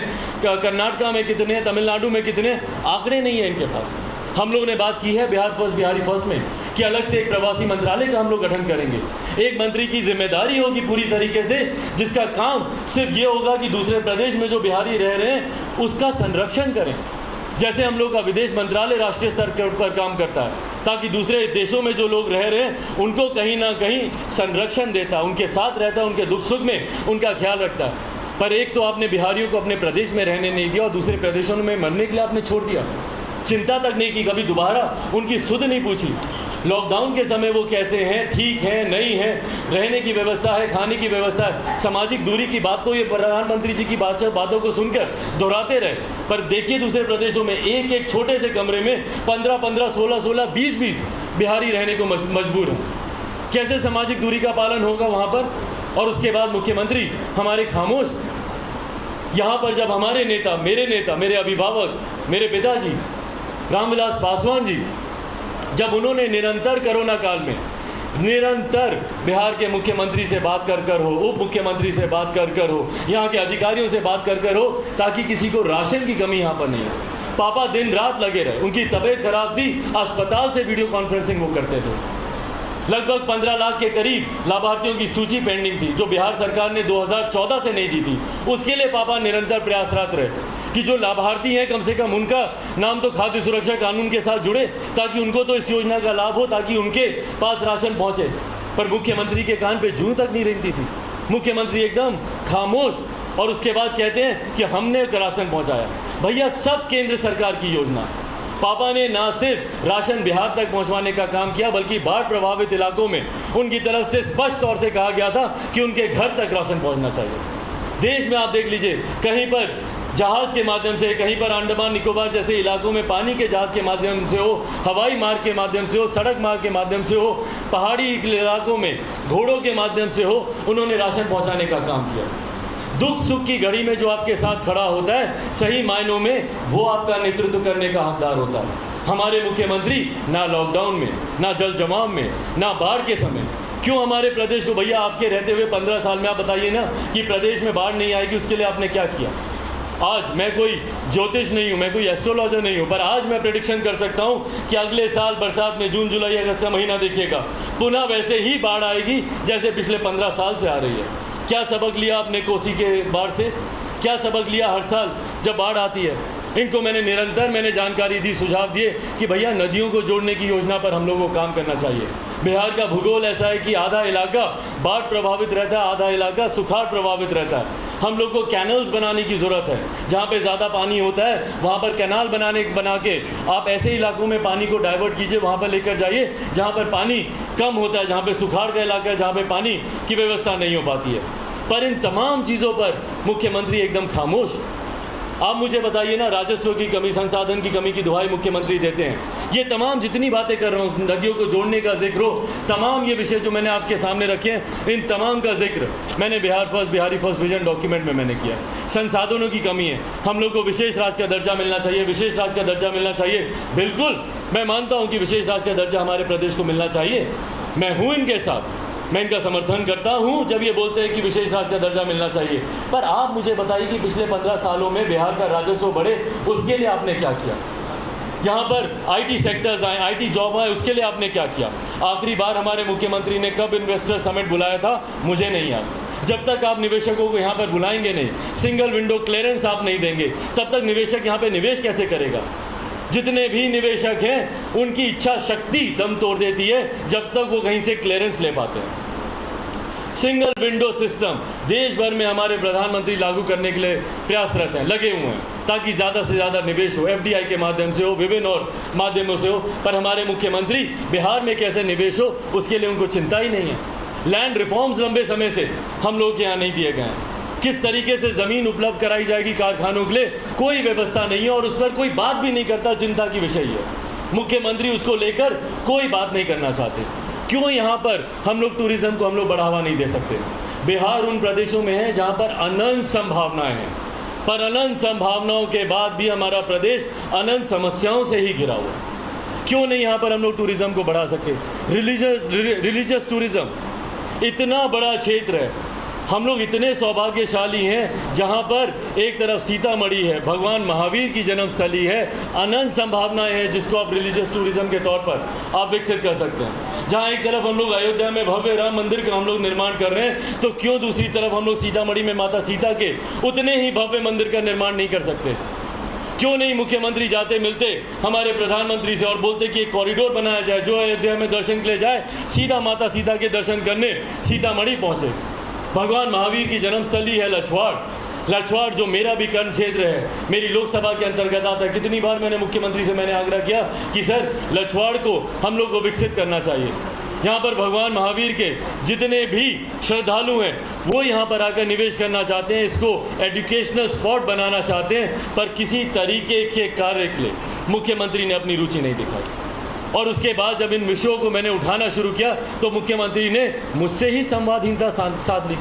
कर्नाटका में कितने, तमिलनाडु में कितने। आंकड़े नहीं है इनके पास। हम लोगों ने बात की है बिहार फर्स्ट, बिहारी फर्स्ट में कि अलग से एक प्रवासी मंत्रालय का हम लोग गठन करेंगे। एक मंत्री की जिम्मेदारी होगी पूरी तरीके से, जिसका काम सिर्फ ये होगा कि दूसरे प्रदेश में जो बिहारी रह रहे हैं उसका संरक्षण करें। जैसे हम लोग का विदेश मंत्रालय राष्ट्रीय स्तर पर काम करता है, ताकि दूसरे देशों में जो लोग रह रहे हैं उनको कहीं ना कहीं संरक्षण देता है, उनके साथ रहता है, उनके दुख सुख में उनका ख्याल रखता है। पर एक तो आपने बिहारियों को अपने प्रदेश में रहने नहीं दिया और दूसरे प्रदेशों में मरने के लिए आपने छोड़ दिया। चिंता तक नहीं की, कभी दोबारा उनकी सुध नहीं पूछी। लॉकडाउन के समय वो कैसे हैं, ठीक हैं, नहीं हैं, रहने की व्यवस्था है, खाने की व्यवस्था है, सामाजिक दूरी की बात तो ये प्रधानमंत्री जी की बातों को सुनकर दोहराते रहे। पर देखिए दूसरे प्रदेशों में एक एक छोटे से कमरे में 15-15, 16-16, 20-20 बिहारी रहने को मजबूर हैं। कैसे सामाजिक दूरी का पालन होगा वहाँ पर? और उसके बाद मुख्यमंत्री हमारे खामोश। यहाँ पर जब हमारे नेता, मेरे अभिभावक, मेरे पिताजी रामविलास पासवान जी, जब उन्होंने निरंतर कोरोना काल में निरंतर बिहार के मुख्यमंत्री से बात कर हो, उप मुख्यमंत्री से बात कर हो, यहाँ के अधिकारियों से बात कर हो, ताकि किसी को राशन की कमी यहाँ पर नहीं हो, पापा दिन रात लगे रहे, उनकी तबीयत खराब थी, अस्पताल से वीडियो कॉन्फ्रेंसिंग वो करते थे। लगभग 15 लाख के करीब लाभार्थियों की सूची पेंडिंग थी, जो बिहार सरकार ने 2014 से नहीं दी थी। उसके लिए पापा निरंतर प्रयासरत रहे कि जो लाभार्थी हैं कम से कम उनका नाम तो खाद्य सुरक्षा कानून के साथ जुड़े, ताकि उनको तो इस योजना का लाभ हो, ताकि उनके पास राशन पहुंचे। पर मुख्यमंत्री के कान पे जूं तक नहीं रेंगती थी। मुख्यमंत्री एकदम खामोश, और उसके बाद कहते हैं कि हमने राशन पहुंचाया। भैया, सब केंद्र सरकार की योजना। पापा ने ना सिर्फ राशन बिहार तक पहुंचवाने का काम किया, बल्कि बाढ़ प्रभावित इलाकों में उनकी तरफ से स्पष्ट तौर से कहा गया था कि उनके घर तक राशन पहुंचना चाहिए। देश में आप देख लीजिए, कहीं पर जहाज के माध्यम से, कहीं पर अंडमान निकोबार जैसे इलाकों में पानी के जहाज के माध्यम से हो, हवाई मार्ग के माध्यम से हो, सड़क मार्ग के माध्यम से हो, पहाड़ी इलाकों में घोड़ों के माध्यम से हो, उन्होंने राशन पहुंचाने का काम किया। दुख सुख की घड़ी में जो आपके साथ खड़ा होता है, सही मायनों में वो आपका नेतृत्व करने का हकदार होता है। हमारे मुख्यमंत्री ना लॉकडाउन में, ना जल जमाव में, ना बाढ़ के समय, क्यों हमारे प्रदेश को, भैया आपके रहते हुए 15 साल में आप बताइए ना कि प्रदेश में बाढ़ नहीं आएगी, उसके लिए आपने क्या किया? आज मैं कोई ज्योतिष नहीं हूँ, मैं कोई एस्ट्रोलॉजर नहीं हूँ, पर आज मैं प्रेडिक्शन कर सकता हूँ कि अगले साल बरसात में जून जुलाई अगस्त का महीना देखिएगा, पुनः वैसे ही बाढ़ आएगी जैसे पिछले 15 साल से आ रही है। क्या सबक लिया आपने कोसी के बाढ़ से? क्या सबक लिया हर साल जब बाढ़ आती है? इनको मैंने जानकारी दी, सुझाव दिए कि भैया नदियों को जोड़ने की योजना पर हम लोगों को काम करना चाहिए। बिहार का भूगोल ऐसा है कि आधा इलाका बाढ़ प्रभावित रहता है, आधा इलाका सुखाड़ प्रभावित रहता है। हम लोग को कैनल्स बनाने की ज़रूरत है। जहाँ पे ज़्यादा पानी होता है वहाँ पर कैनाल बना के आप ऐसे इलाकों में पानी को डाइवर्ट कीजिए, वहाँ पर लेकर जाइए जहाँ पर पानी कम होता है, जहाँ पे सुखाड़ का इलाका है, जहाँ पे पानी की व्यवस्था नहीं हो पाती है। पर इन तमाम चीज़ों पर मुख्यमंत्री एकदम खामोश। आप मुझे बताइए ना, राजस्व की कमी, संसाधन की कमी की दुहाई मुख्यमंत्री देते हैं। ये तमाम जितनी बातें कर रहा हूँ, नदियों को जोड़ने का जिक्र हो, तमाम ये विषय जो मैंने आपके सामने रखे हैं, इन तमाम का जिक्र मैंने बिहारी फर्स्ट विजन डॉक्यूमेंट में मैंने किया। संसाधनों की कमी है, हम लोग को विशेष राज्य का दर्जा मिलना चाहिए, विशेष राज्य का दर्जा मिलना चाहिए। बिल्कुल मैं मानता हूँ कि विशेष राज्य का दर्जा हमारे प्रदेश को मिलना चाहिए। मैं हूँ इनके साथ, मैं इनका समर्थन करता हूं जब ये बोलते हैं कि विशेष राज्य का दर्जा मिलना चाहिए। पर आप मुझे बताइए कि पिछले 15 सालों में बिहार का राजस्व बढ़े, उसके लिए आपने क्या किया? यहाँ पर आईटी सेक्टर्स आए, आईटी जॉब आए, उसके लिए आपने क्या किया? आखिरी बार हमारे मुख्यमंत्री ने कब इन्वेस्टर समिट बुलाया था, मुझे नहीं याद। जब तक आप निवेशकों को यहाँ पर बुलाएंगे नहीं, सिंगल विंडो क्लियरेंस आप नहीं देंगे, तब तक निवेशक यहाँ पे निवेश कैसे करेगा? जितने भी निवेशक हैं उनकी इच्छा शक्ति दम तोड़ देती है जब तक वो कहीं से क्लियरेंस ले पाते हैं। सिंगल विंडो सिस्टम देश भर में हमारे प्रधानमंत्री लागू करने के लिए प्रयासरत हैं, लगे हुए हैं, ताकि ज़्यादा से ज़्यादा निवेश हो, एफडीआई के माध्यम से हो, विभिन्न और माध्यमों से हो। पर हमारे मुख्यमंत्री बिहार में कैसे निवेश हो, उसके लिए उनको चिंता ही नहीं है। लैंड रिफॉर्म्स लंबे समय से हम लोग के यहाँ नहीं दिए गए हैं। किस तरीके से ज़मीन उपलब्ध कराई जाएगी कारखानों के लिए, कोई व्यवस्था नहीं है, और उस पर कोई बात भी नहीं करता। चिंता की विषय है, मुख्यमंत्री उसको लेकर कोई बात नहीं करना चाहते। क्यों यहाँ पर हम लोग टूरिज्म को हम लोग बढ़ावा नहीं दे सकते? बिहार उन प्रदेशों में है जहाँ पर अनंत संभावनाएं हैं, पर अनंत संभावनाओं के बाद भी हमारा प्रदेश अनंत समस्याओं से ही घिरा हुआ है। क्यों नहीं यहाँ पर हम लोग टूरिज्म को बढ़ा सकते? रिलीजियस टूरिज्म इतना बड़ा क्षेत्र है, हम लोग इतने सौभाग्यशाली हैं जहां पर एक तरफ सीतामढ़ी है, भगवान महावीर की जन्मस्थली है, अनंत संभावनाएं हैं जिसको आप रिलीजियस टूरिज्म के तौर पर आप विकसित कर सकते हैं। जहां एक तरफ हम लोग अयोध्या में भव्य राम मंदिर का हम लोग निर्माण कर रहे हैं, तो क्यों दूसरी तरफ हम लोग सीतामढ़ी में माता सीता के उतने ही भव्य मंदिर का निर्माण नहीं कर सकते? क्यों नहीं मुख्यमंत्री जाते मिलते हमारे प्रधानमंत्री से और बोलते कि एक कॉरिडोर बनाया जाए, जो अयोध्या में दर्शन के लिए जाए सीधा माता सीता के दर्शन करने सीतामढ़ी पहुंचे। भगवान महावीर की जन्मस्थली है लछवाड़, जो मेरा भी कर्म क्षेत्र है, मेरी लोकसभा के अंतर्गत आता है। कितनी बार मैंने मुख्यमंत्री से मैंने आग्रह किया कि सर लछवाड़ को हम लोग को विकसित करना चाहिए। यहाँ पर भगवान महावीर के जितने भी श्रद्धालु हैं वो यहाँ पर आकर निवेश करना चाहते हैं, इसको एजुकेशनल स्पॉट बनाना चाहते हैं, पर किसी तरीके के कार्य के लिए मुख्यमंत्री ने अपनी रुचि नहीं दिखाई। और उसके बाद जब इन विषयों को मैंने उठाना शुरू किया तो मुख्यमंत्री ने मुझसे ही संवादहीनता साध ली।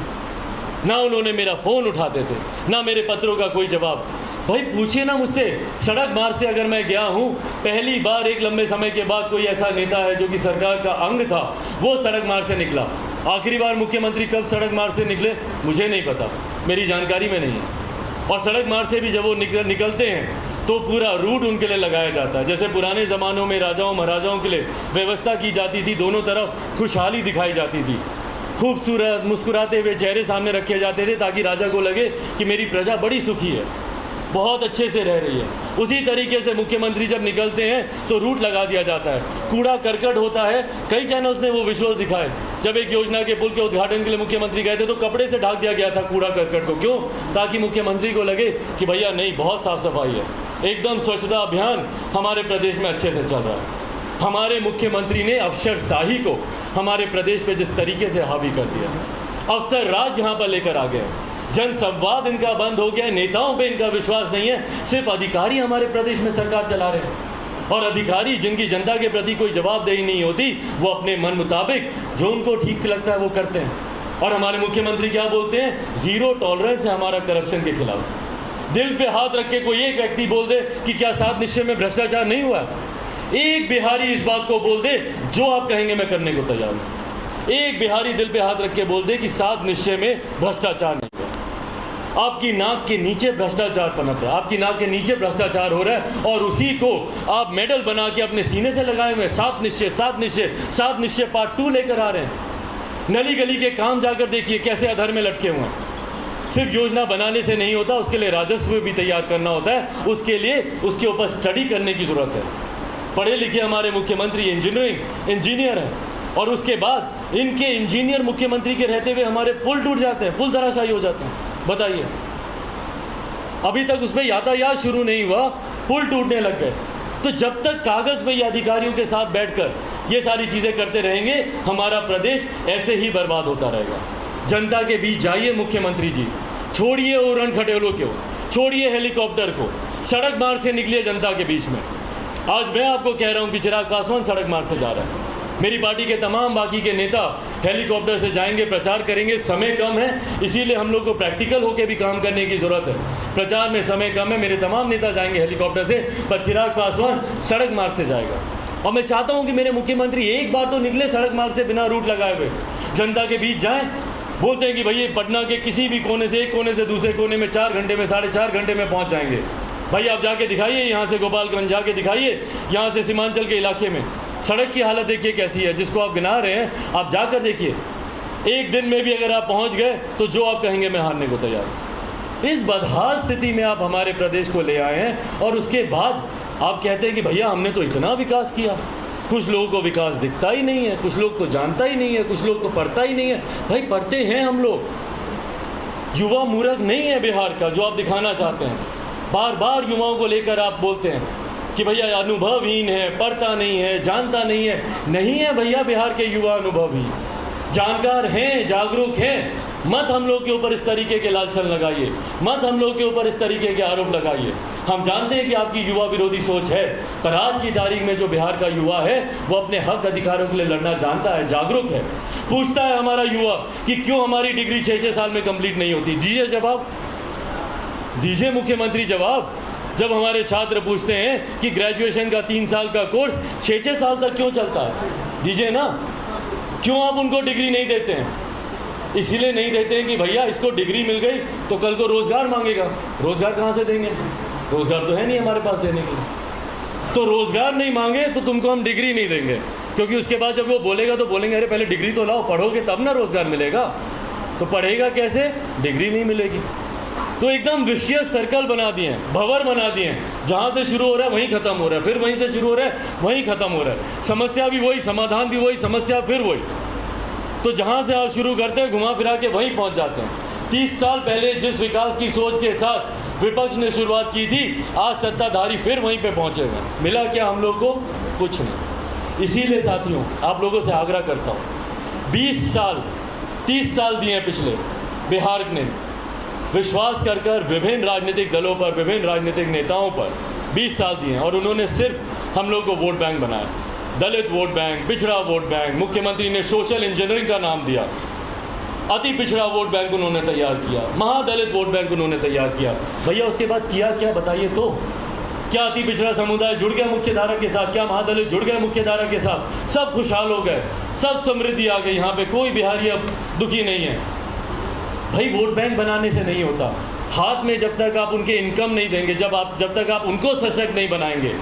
ना उन्होंने मेरा फ़ोन उठाते थे, ना मेरे पत्रों का कोई जवाब। भाई पूछिए ना मुझसे, सड़क मार्ग से अगर मैं गया हूँ, पहली बार एक लंबे समय के बाद कोई ऐसा नेता है जो कि सरकार का अंग था, वो सड़क मार्ग से निकला। आखिरी बार मुख्यमंत्री कब सड़क मार्ग से निकले मुझे नहीं पता, मेरी जानकारी में नहीं है। और सड़क मार्ग से भी जब वो निकलते हैं तो पूरा रूट उनके लिए लगाया जाता है। जैसे पुराने ज़मानों में राजाओं महाराजाओं के लिए व्यवस्था की जाती थी, दोनों तरफ खुशहाली दिखाई जाती थी, खूबसूरत मुस्कुराते हुए चेहरे सामने रखे जाते थे ताकि राजा को लगे कि मेरी प्रजा बड़ी सुखी है, बहुत अच्छे से रह रही है। उसी तरीके से मुख्यमंत्री जब निकलते हैं तो रूट लगा दिया जाता है, कूड़ा करकट होता है। कई चैनल्स ने वो विजुअल दिखाए, जब एक योजना के पुल के उद्घाटन के लिए मुख्यमंत्री गए थे तो कपड़े से ढक दिया गया था कूड़ा करकट को। क्यों? ताकि मुख्यमंत्री को लगे कि भैया नहीं, बहुत साफ सफाई है, एकदम स्वच्छता अभियान हमारे प्रदेश में अच्छे से चल रहा है। हमारे मुख्यमंत्री ने अफसरशाही को हमारे प्रदेश पे जिस तरीके से हावी कर दिया, अफसर राज यहाँ पर लेकर आ गए, जन संवाद इनका बंद हो गया, नेताओं पे इनका विश्वास नहीं है, सिर्फ अधिकारी हमारे प्रदेश में सरकार चला रहे हैं। और अधिकारी जिनकी जनता के प्रति कोई जवाबदेही नहीं होती, वो अपने मन मुताबिक जो उनको ठीक लगता है वो करते हैं। और हमारे मुख्यमंत्री क्या बोलते हैं? जीरो टॉलरेंस है हमारा करप्शन के खिलाफ। दिल पे हाथ रख के कोई एक व्यक्ति बोल दे कि क्या 7 निश्चय में भ्रष्टाचार नहीं हुआ? एक बिहारी इस बात को बोल दे, जो आप कहेंगे मैं करने को तैयार हूं। एक बिहारी दिल पे हाथ रख के बोल दे कि 7 निश्चय में भ्रष्टाचार नहीं हुआ। आपकी नाक के नीचे भ्रष्टाचार पनप रहा है, आपकी नाक के नीचे भ्रष्टाचार हो रहा है, और उसी को आप मेडल बना के अपने सीने से लगाए हुए 7 निश्चय 7 निश्चय 7 निश्चय पार्ट 2 लेकर आ रहे हैं। नली गली के काम जाकर देखिए कैसे अधर में लटके हुए हैं। सिर्फ योजना बनाने से नहीं होता, उसके लिए राजस्व भी तैयार करना होता है, उसके लिए उसके ऊपर स्टडी करने की जरूरत है। पढ़े लिखे हमारे मुख्यमंत्री इंजीनियर हैं, और उसके बाद इनके इंजीनियर मुख्यमंत्री के रहते हुए हमारे पुल टूट जाते हैं, पुल धराशायी हो जाते हैं। बताइए, अभी तक उसमें यातायात शुरू नहीं हुआ, पुल टूटने लग गए। तो जब तक कागज में ये अधिकारियों के साथ बैठकर ये सारी चीजें करते रहेंगे, हमारा प्रदेश ऐसे ही बर्बाद होता रहेगा। जनता के बीच जाइए मुख्यमंत्री जी, छोड़िए उड़न खटेलों को, छोड़िए हेलीकॉप्टर को, सड़क मार्ग से निकलिए जनता के बीच में। आज मैं आपको कह रहा हूं कि चिराग पासवान सड़क मार्ग से जा रहा है, मेरी पार्टी के तमाम बाकी के नेता हेलीकॉप्टर से जाएंगे, प्रचार करेंगे। समय कम है, इसीलिए हम लोग को प्रैक्टिकल होकर भी काम करने की जरूरत है। प्रचार में समय कम है, मेरे तमाम नेता जाएंगे हेलीकॉप्टर से, पर चिराग पासवान सड़क मार्ग से जाएगा। और मैं चाहता हूं कि मेरे मुख्यमंत्री एक बार तो निकले सड़क मार्ग से, बिना रूट लगाए हुए जनता के बीच जाएं। बोलते हैं कि भैया पटना के किसी भी कोने से, एक कोने से दूसरे कोने में 4 घंटे में, 4.5 घंटे में पहुंच जाएंगे। भाई आप जाके दिखाइए, यहाँ से गोपालगंज जाके दिखाइए, यहाँ से सीमांचल के इलाके में सड़क की हालत देखिए कैसी है, जिसको आप गिना रहे हैं आप जाकर देखिए। एक दिन में भी अगर आप पहुँच गए तो जो आप कहेंगे मैं हारने को तैयार हूँ। इस बदहाल स्थिति में आप हमारे प्रदेश को ले आए हैं, और उसके बाद आप कहते हैं कि भैया हमने तो इतना विकास किया। कुछ लोगों को विकास दिखता ही नहीं है, कुछ लोग तो जानता ही नहीं है, कुछ लोग तो पढ़ता ही नहीं है। भाई पढ़ते हैं हम लोग, युवा मूर्ख नहीं है बिहार का जो आप दिखाना चाहते हैं। बार बार युवाओं को लेकर आप बोलते हैं कि भैया अनुभवहीन है, पढ़ता नहीं है, जानता नहीं है। नहीं है भैया, बिहार के युवा अनुभवहीन, जानकार हैं, जागरूक हैं। मत हम लोग के ऊपर इस तरीके के लालछन लगाइए, मत हम लोग के ऊपर इस तरीके के आरोप लगाइए। हम जानते हैं कि आपकी युवा विरोधी सोच है, पर आज की तारीख में जो बिहार का युवा है वो अपने हक अधिकारों के लिए लड़ना जानता है, जागरूक है। पूछता है हमारा युवा कि क्यों हमारी डिग्री 6-6 साल में कंप्लीट नहीं होती। दीजिए जवाब, दीजिए मुख्यमंत्री जवाब। जब हमारे छात्र पूछते हैं कि ग्रेजुएशन का 3 साल का कोर्स 6-6 साल तक क्यों चलता है, दीजिए ना। क्यों आप उनको डिग्री नहीं देते हैं? इसीलिए नहीं देते हैं कि भैया इसको डिग्री मिल गई तो कल को रोजगार मांगेगा। रोजगार कहाँ से देंगे? रोजगार तो है नहीं हमारे पास देने के लिए। तो रोजगार नहीं मांगे तो तुमको हम डिग्री नहीं देंगे, क्योंकि उसके बाद जब वो बोलेगा तो बोलेंगे अरे पहले डिग्री तो लाओ, पढ़ोगे तब ना रोजगार मिलेगा। तो पढ़ेगा कैसे? डिग्री नहीं मिलेगी। तो एकदम विशियस सर्कल बना दिए हैं, भंवर बना दिए हैं। जहाँ से शुरू हो रहा है वहीं खत्म हो रहा है, फिर वहीं से शुरू हो रहा है वहीं खत्म हो रहा है। समस्या भी वही, समाधान भी वही, समस्या फिर वही। तो जहाँ से आप शुरू करते हैं घुमा फिरा के वहीं पहुँच जाते हैं। 30 साल पहले जिस विकास की सोच के साथ विपक्ष ने शुरुआत की थी, आज सत्ताधारी फिर वहीं पे पहुँचे हुए। मिला क्या हम लोग को? कुछ नहीं। इसीलिए साथियों आप लोगों से आग्रह करता हूँ, 20 साल 30 साल दिए पिछले बिहार ने, विश्वास कर कर विभिन्न राजनीतिक दलों पर, विभिन्न राजनीतिक नेताओं पर 20 साल दिए, और उन्होंने सिर्फ हम लोग को वोट बैंक बनाया। दलित वोट बैंक, पिछड़ा वोट बैंक, मुख्यमंत्री ने सोशल इंजीनियरिंग का नाम दिया। अति पिछड़ा वोट बैंक उन्होंने तैयार किया, महादलित वोट बैंक उन्होंने तैयार किया। भैया उसके बाद किया क्या बताइए तो? क्या अति पिछड़ा समुदाय जुड़ गया मुख्य धारा के साथ? क्या महादलित जुड़ गए मुख्य धारा के साथ? सब खुशहाल हो गए, सब समृद्धि आ गई। यहाँ पे कोई बिहारी अब दुखी नहीं है। भाई वोट बैंक बनाने से नहीं होता, हाथ में जब तक आप उनके इनकम नहीं देंगे, जब तक आप उनको सशक्त नहीं बनाएंगे,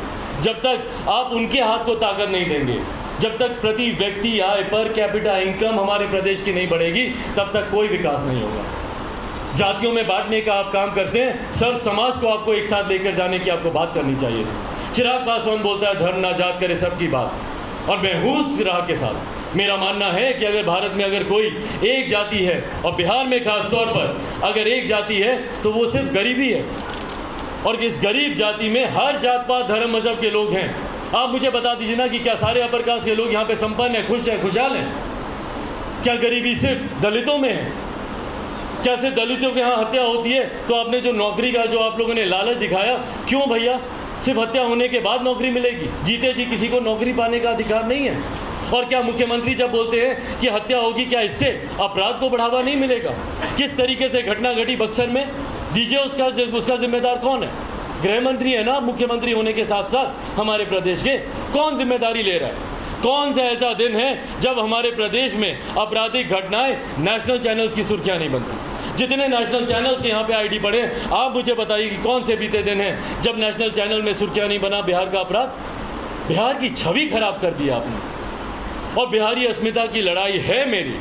जब तक आप उनके हाथ को ताकत नहीं देंगे, जब तक प्रति व्यक्ति आय पर कैपिटा इनकम हमारे प्रदेश की नहीं बढ़ेगी, तब तक कोई विकास नहीं होगा। जातियों में बांटने का आप काम करते हैं, सर्व समाज को आपको एक साथ लेकर जाने की आपको बात करनी चाहिए। चिराग पासवान बोलता है धर्म ना जात करे सबकी बात, और मैं हूँ उस राह के साथ। मेरा मानना है कि अगर भारत में अगर कोई एक जाति है, और बिहार में खास तौर पर अगर एक जाति है, तो वो सिर्फ गरीबी है। और इस गरीब जाति में हर जात पात धर्म मजहब के लोग हैं। आप मुझे बता दीजिए ना कि क्या सारे अपर कास्ट के लोग यहाँ पे संपन्न हैं, खुश हैं, खुशहाल हैं? क्या गरीबी सिर्फ दलितों में है? क्या सिर्फ दलितों के यहाँ हत्या होती है? तो आपने जो नौकरी का जो आप लोगों ने लालच दिखाया, क्यों भैया? सिर्फ हत्या होने के बाद नौकरी मिलेगी? जीते जी किसी को नौकरी पाने का अधिकार नहीं है। और क्या मुख्यमंत्री जब बोलते हैं कि हत्या होगी, क्या इससे अपराध को बढ़ावा नहीं मिलेगा? किस तरीके से घटना घटी बक्सर में, दीजिए उसका जिम्मेदार कौन है? गृह मंत्री है ना, मुख्यमंत्री होने के साथ साथ हमारे प्रदेश के। कौन जिम्मेदारी ले रहा है? कौन सा ऐसा दिन है जब हमारे प्रदेश में आपराधिक घटनाएं नेशनल चैनल्स की सुर्खियां नहीं बनती? जितने नेशनल चैनल्स के यहाँ पे आईडी पड़े, आप मुझे बताइए कि कौन से बीते दिन हैं जब नेशनल चैनल में सुर्खियां नहीं बना बिहार का अपराध? बिहार की छवि खराब कर दी आपने। और बिहारी अस्मिता की लड़ाई है मेरी।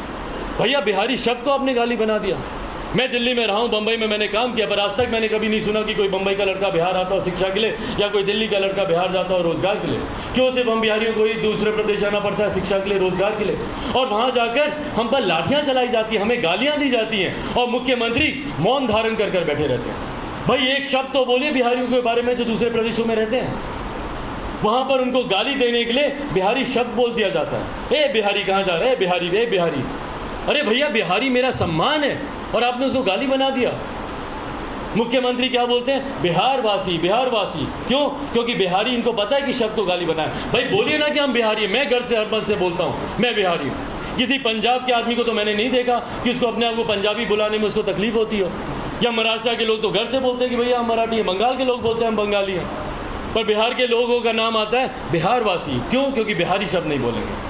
भैया बिहारी शब्द को आपने गाली बना दिया। मैं दिल्ली में रहा हूँ, बंबई में मैंने काम किया, पर आज तक मैंने कभी नहीं सुना कि कोई बंबई का लड़का बिहार आता हो शिक्षा के लिए, या कोई दिल्ली का लड़का बिहार जाता हो रोजगार के लिए। क्यों सिर्फ हम बिहारियों को ही दूसरे प्रदेश जाना पड़ता है शिक्षा के लिए, रोजगार के लिए? और वहाँ जाकर हम पर लाठियाँ चलाई जाती हैं, हमें गालियाँ दी जाती हैं, और मुख्यमंत्री मौन धारण कर कर बैठे रहते हैं। भाई एक शब्द तो बोलिए बिहारियों के बारे में जो दूसरे प्रदेशों में रहते हैं। वहाँ पर उनको गाली देने के लिए बिहारी शब्द बोल दिया जाता है। ए बिहारी कहाँ जा रहे हैं? बिहारी, ए बिहारी। अरे भैया बिहारी मेरा सम्मान है, और आपने उसको गाली बना दिया। मुख्यमंत्री क्या बोलते हैं? बिहारवासी, बिहारवासी। क्यों? क्योंकि बिहारी, इनको पता है कि शब्द को गाली बनाए। भाई बोलिए ना कि हम बिहारी हैं। मैं घर से हर मन से बोलता हूँ मैं बिहारी हूँ। किसी पंजाब के आदमी को तो मैंने नहीं देखा कि उसको अपने आप को पंजाबी बुलाने में उसको तकलीफ होती हो। या महाराष्ट्र के लोग तो घर से बोलते हैं कि भैया हम मराठी हैं। बंगाल के लोग बोलते हैं हम बंगाली हैं। पर बिहार के लोगों का नाम आता है बिहारवासी। क्यों? क्योंकि बिहारी शब्द नहीं बोलेंगे।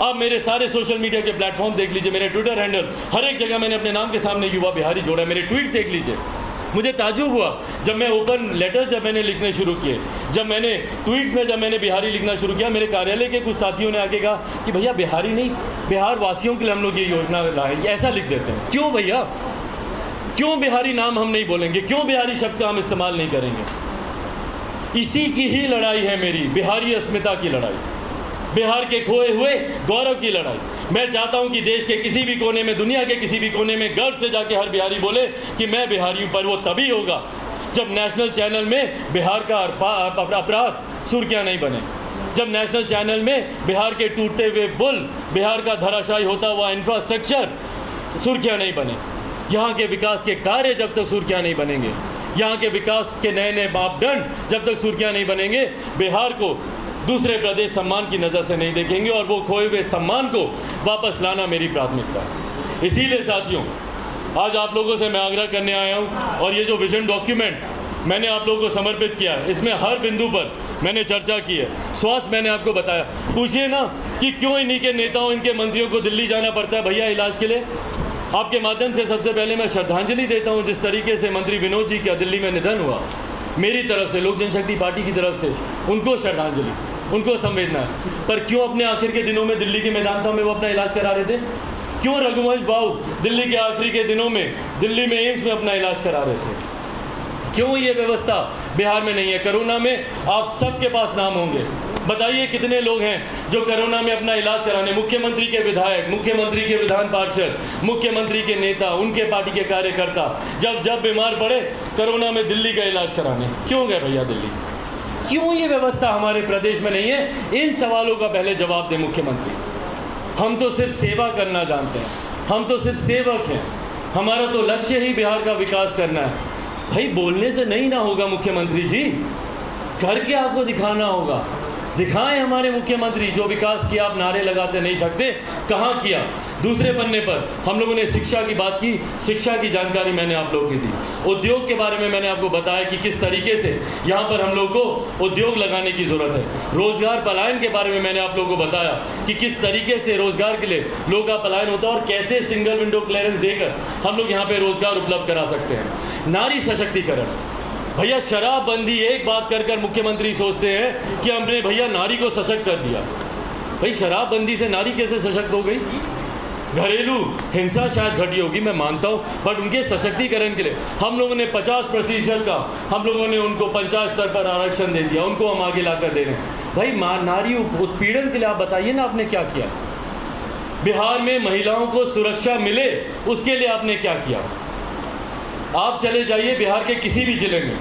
आप मेरे सारे सोशल मीडिया के प्लेटफॉर्म देख लीजिए, मेरे ट्विटर हैंडल, हर एक जगह मैंने अपने नाम के सामने युवा बिहारी जोड़ा है। मेरे ट्वीट देख लीजिए। मुझे ताज्जुब हुआ जब मैं ओपन लेटर्स जब मैंने लिखने शुरू किए, जब मैंने ट्वीट्स में जब मैंने बिहारी लिखना शुरू किया, मेरे कार्यालय के कुछ साथियों ने आके कहा कि भैया बिहारी नहीं, बिहार वासियों के लिए हम लोग ये योजना लाए, ऐसा लिख देते हैं। क्यों भैया? क्यों बिहारी नाम हम नहीं बोलेंगे? क्यों बिहारी शब्द का हम इस्तेमाल नहीं करेंगे? इसी की ही लड़ाई है मेरी, बिहारी अस्मिता की लड़ाई, बिहार के खोए हुए गौरव की लड़ाई। मैं चाहता हूं कि देश के किसी भी कोने में, दुनिया के किसी भी कोने में गर्व से जाके हर बिहारी बोले कि मैं बिहारी हूं। पर वो तभी होगा जब नेशनल चैनल में बिहार का अपराध सुर्खियां नहीं बने, जब नेशनल चैनल में बिहार के टूटते हुए पुल, बिहार का धराशायी होता हुआ इंफ्रास्ट्रक्चर सुर्खियां नहीं बने। यहाँ के विकास के कार्य जब तक सुर्खियां नहीं बनेंगे, यहाँ के विकास के नए नए मापदंड जब तक सुर्खियां नहीं बनेंगे, बिहार को दूसरे प्रदेश सम्मान की नज़र से नहीं देखेंगे, और वो खोए हुए सम्मान को वापस लाना मेरी प्राथमिकता है। इसीलिए साथियों, आज आप लोगों से मैं आग्रह करने आया हूँ, और ये जो विजन डॉक्यूमेंट मैंने आप लोगों को समर्पित किया है, इसमें हर बिंदु पर मैंने चर्चा की है। स्वास्थ्य मैंने आपको बताया। पूछिए ना कि क्यों इन्हीं के नेताओं, इनके मंत्रियों को दिल्ली जाना पड़ता है भैया इलाज के लिए। आपके माध्यम से सबसे पहले मैं श्रद्धांजलि देता हूँ जिस तरीके से मंत्री विनोद जी का दिल्ली में निधन हुआ, मेरी तरफ से, लोक जनशक्ति पार्टी की तरफ से उनको श्रद्धांजलि, उनको संवेदना है। पर क्यों अपने आखिर के दिनों में दिल्ली के मैदान में वो अपना इलाज करा रहे थे? क्यों रघुवंश बाबू दिल्ली के आखिरी के दिनों में दिल्ली में एम्स में अपना इलाज करा रहे थे? क्यों ये व्यवस्था बिहार में नहीं है? कोरोना में आप सबके पास नाम होंगे, बताइए कितने लोग हैं जो कोरोना में अपना इलाज कराने, मुख्यमंत्री के विधायक, मुख्यमंत्री के विधान पार्षद, मुख्यमंत्री के नेता, उनके पार्टी के कार्यकर्ता जब बीमार पड़े कोरोना में दिल्ली का इलाज कराने क्यों गए भैया दिल्ली? क्यों ये व्यवस्था हमारे प्रदेश में नहीं है? इन सवालों का पहले जवाब दे मुख्यमंत्री। हम तो सिर्फ सेवा करना जानते हैं, हम तो सिर्फ सेवक हैं, हमारा तो लक्ष्य ही बिहार का विकास करना है। भाई बोलने से नहीं ना होगा मुख्यमंत्री जी, करके आपको दिखाना होगा। दिखाएं हमारे मुख्यमंत्री, जो विकास किया आप नारे लगाते नहीं थकते, कहाँ किया। दूसरे पन्ने पर हम लोगों ने शिक्षा की बात की, शिक्षा की जानकारी मैंने आप लोगों की दी। उद्योग के बारे में मैंने आपको बताया कि किस तरीके से यहाँ पर हम लोग को उद्योग लगाने की जरूरत है। रोजगार पलायन के बारे में मैंने आप लोगों को बताया कि किस तरीके से रोजगार के लिए लोगों का पलायन होता है और कैसे सिंगल विंडो क्लियरेंस देकर हम लोग यहाँ पे रोजगार उपलब्ध करा सकते हैं। नारी सशक्तिकरण, भैया शराबबंदी एक बात कर कर मुख्यमंत्री सोचते हैं कि हमने भैया नारी को सशक्त कर दिया। भाई शराबबंदी से नारी कैसे सशक्त हो गई? घरेलू हिंसा शायद घटी होगी, मैं मानता हूं, बट उनके सशक्तिकरण के लिए हम लोगों ने 50% का हम लोगों ने उनको पंचायत स्तर पर आरक्षण दे दिया, उनको हम आगे लाकर दे रहे हैं। भाई नारी उत्पीड़न के लिए आप बताइए ना आपने क्या किया। बिहार में महिलाओं को सुरक्षा मिले उसके लिए आपने क्या किया। आप चले जाइए बिहार के किसी भी जिले में,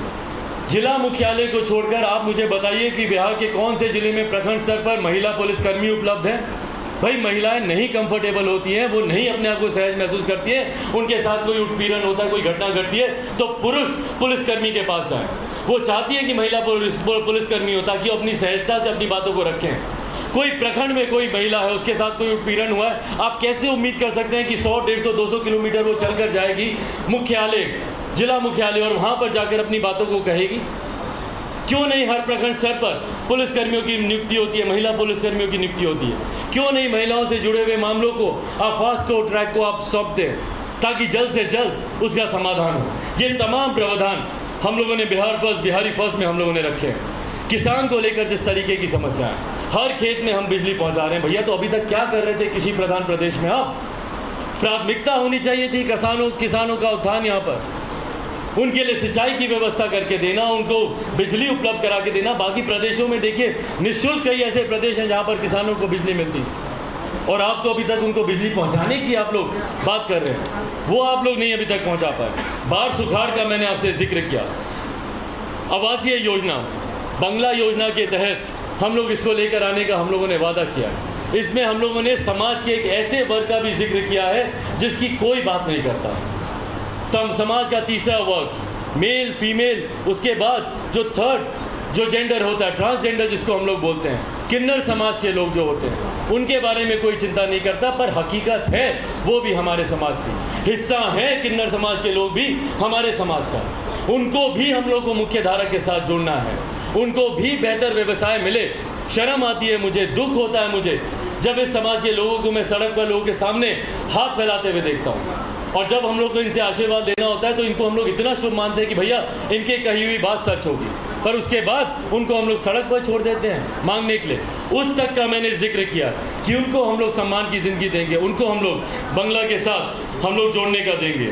जिला मुख्यालय को छोड़कर आप मुझे बताइए कि बिहार के कौन से जिले में प्रखंड स्तर पर महिला पुलिसकर्मी उपलब्ध हैं। भाई महिलाएं नहीं कंफर्टेबल होती हैं, वो नहीं अपने आप को सहज महसूस करती हैं, उनके साथ कोई उत्पीड़न होता है, कोई घटना घटती है तो पुरुष पुलिसकर्मी के पास जाएं। वो चाहती है कि महिला पुलिसकर्मी हो ताकि अपनी सहजता से अपनी बातों को रखें। कोई प्रखंड में कोई महिला है, उसके साथ कोई उत्पीड़न हुआ है, आप कैसे उम्मीद कर सकते हैं कि 100, 150, 200 किलोमीटर वो चलकर जाएगी मुख्यालय, जिला मुख्यालय, और वहां पर जाकर अपनी बातों को कहेगी? क्यों नहीं हर प्रखंड स्तर पर पुलिसकर्मियों की नियुक्ति होती है, महिला पुलिसकर्मियों की नियुक्ति होती है? क्यों नहीं महिलाओं से जुड़े हुए मामलों को आप फास्ट ट्रैक को आप सौंपते हैं ताकि जल्द से जल्द उसका समाधान हो? ये तमाम प्रावधान हम लोगों ने बिहारी फर्स्ट में हम लोगों ने रखे हैं। किसान को लेकर जिस तरीके की समस्या है, हर खेत में हम बिजली पहुंचा रहे हैं। भैया तो अभी तक क्या कर रहे थे किसी प्रधान प्रदेश में? आप प्राथमिकता होनी चाहिए थी किसानों का उत्थान, यहाँ पर उनके लिए सिंचाई की व्यवस्था करके देना, उनको बिजली उपलब्ध करा के देना। बाकी प्रदेशों में देखिए निःशुल्क कई ऐसे प्रदेश हैं जहां पर किसानों को बिजली मिलती है और आप तो अभी तक उनको बिजली पहुंचाने की आप लोग बात कर रहे हैं, वो आप लोग नहीं अभी तक पहुंचा पाए। बाढ़ सुखाड़ का मैंने आपसे जिक्र किया। आवासीय योजना, बंगला योजना के तहत हम लोग इसको लेकर आने का हम लोगों ने वादा किया है। इसमें हम लोगों ने समाज के एक ऐसे वर्ग का भी जिक्र किया है जिसकी कोई बात नहीं करता। तब समाज का तीसरा वर्ग, मेल फीमेल, उसके बाद जो थर्ड जो जेंडर होता है, ट्रांसजेंडर जिसको हम लोग बोलते हैं, किन्नर समाज के लोग जो होते हैं, उनके बारे में कोई चिंता नहीं करता। पर हकीकत है वो भी हमारे समाज की हिस्सा है। किन्नर समाज के लोग भी हमारे समाज का, उनको भी हम लोग को मुख्य धारा के साथ जोड़ना है, उनको भी बेहतर व्यवसाय मिले। शर्म आती है मुझे, दुख होता है मुझे जब इस समाज के लोगों को मैं सड़क पर लोगों के सामने हाथ फैलाते हुए देखता हूँ। और जब हम लोग को इनसे आशीर्वाद लेना होता है तो इनको हम लोग इतना शुभ मानते हैं कि भैया इनके कही हुई बात सच होगी, पर उसके बाद उनको हम लोग सड़क पर छोड़ देते हैं मांगने के लिए। उस तक का मैंने जिक्र किया कि उनको हम लोग सम्मान की जिंदगी देंगे, उनको हम लोग बंगला के साथ हम लोग जोड़ने का देंगे।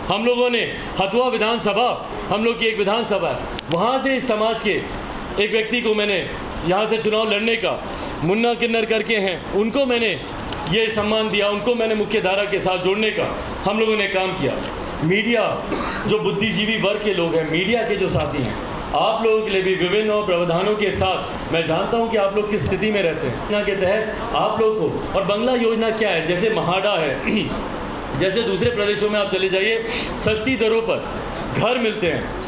हम लोगों ने हथुआ विधानसभा, हम लोग की एक विधानसभा है, वहाँ से इस समाज के एक व्यक्ति को मैंने यहाँ से चुनाव लड़ने का, मुन्ना किन्नर करके हैं, उनको मैंने ये सम्मान दिया, उनको मैंने मुख्य धारा के साथ जोड़ने का हम लोगों ने काम किया। मीडिया, जो बुद्धिजीवी वर्ग के लोग हैं, मीडिया के जो साथी हैं, आप लोगों के लिए भी विभिन्न और प्रावधानों के साथ, मैं जानता हूं कि आप लोग किस स्थिति में रहते हैं, योजना के तहत आप लोग को, और बंगला योजना क्या है, जैसे महाडा है, जैसे दूसरे प्रदेशों में आप चले जाइए, सस्ती दरों पर घर मिलते हैं।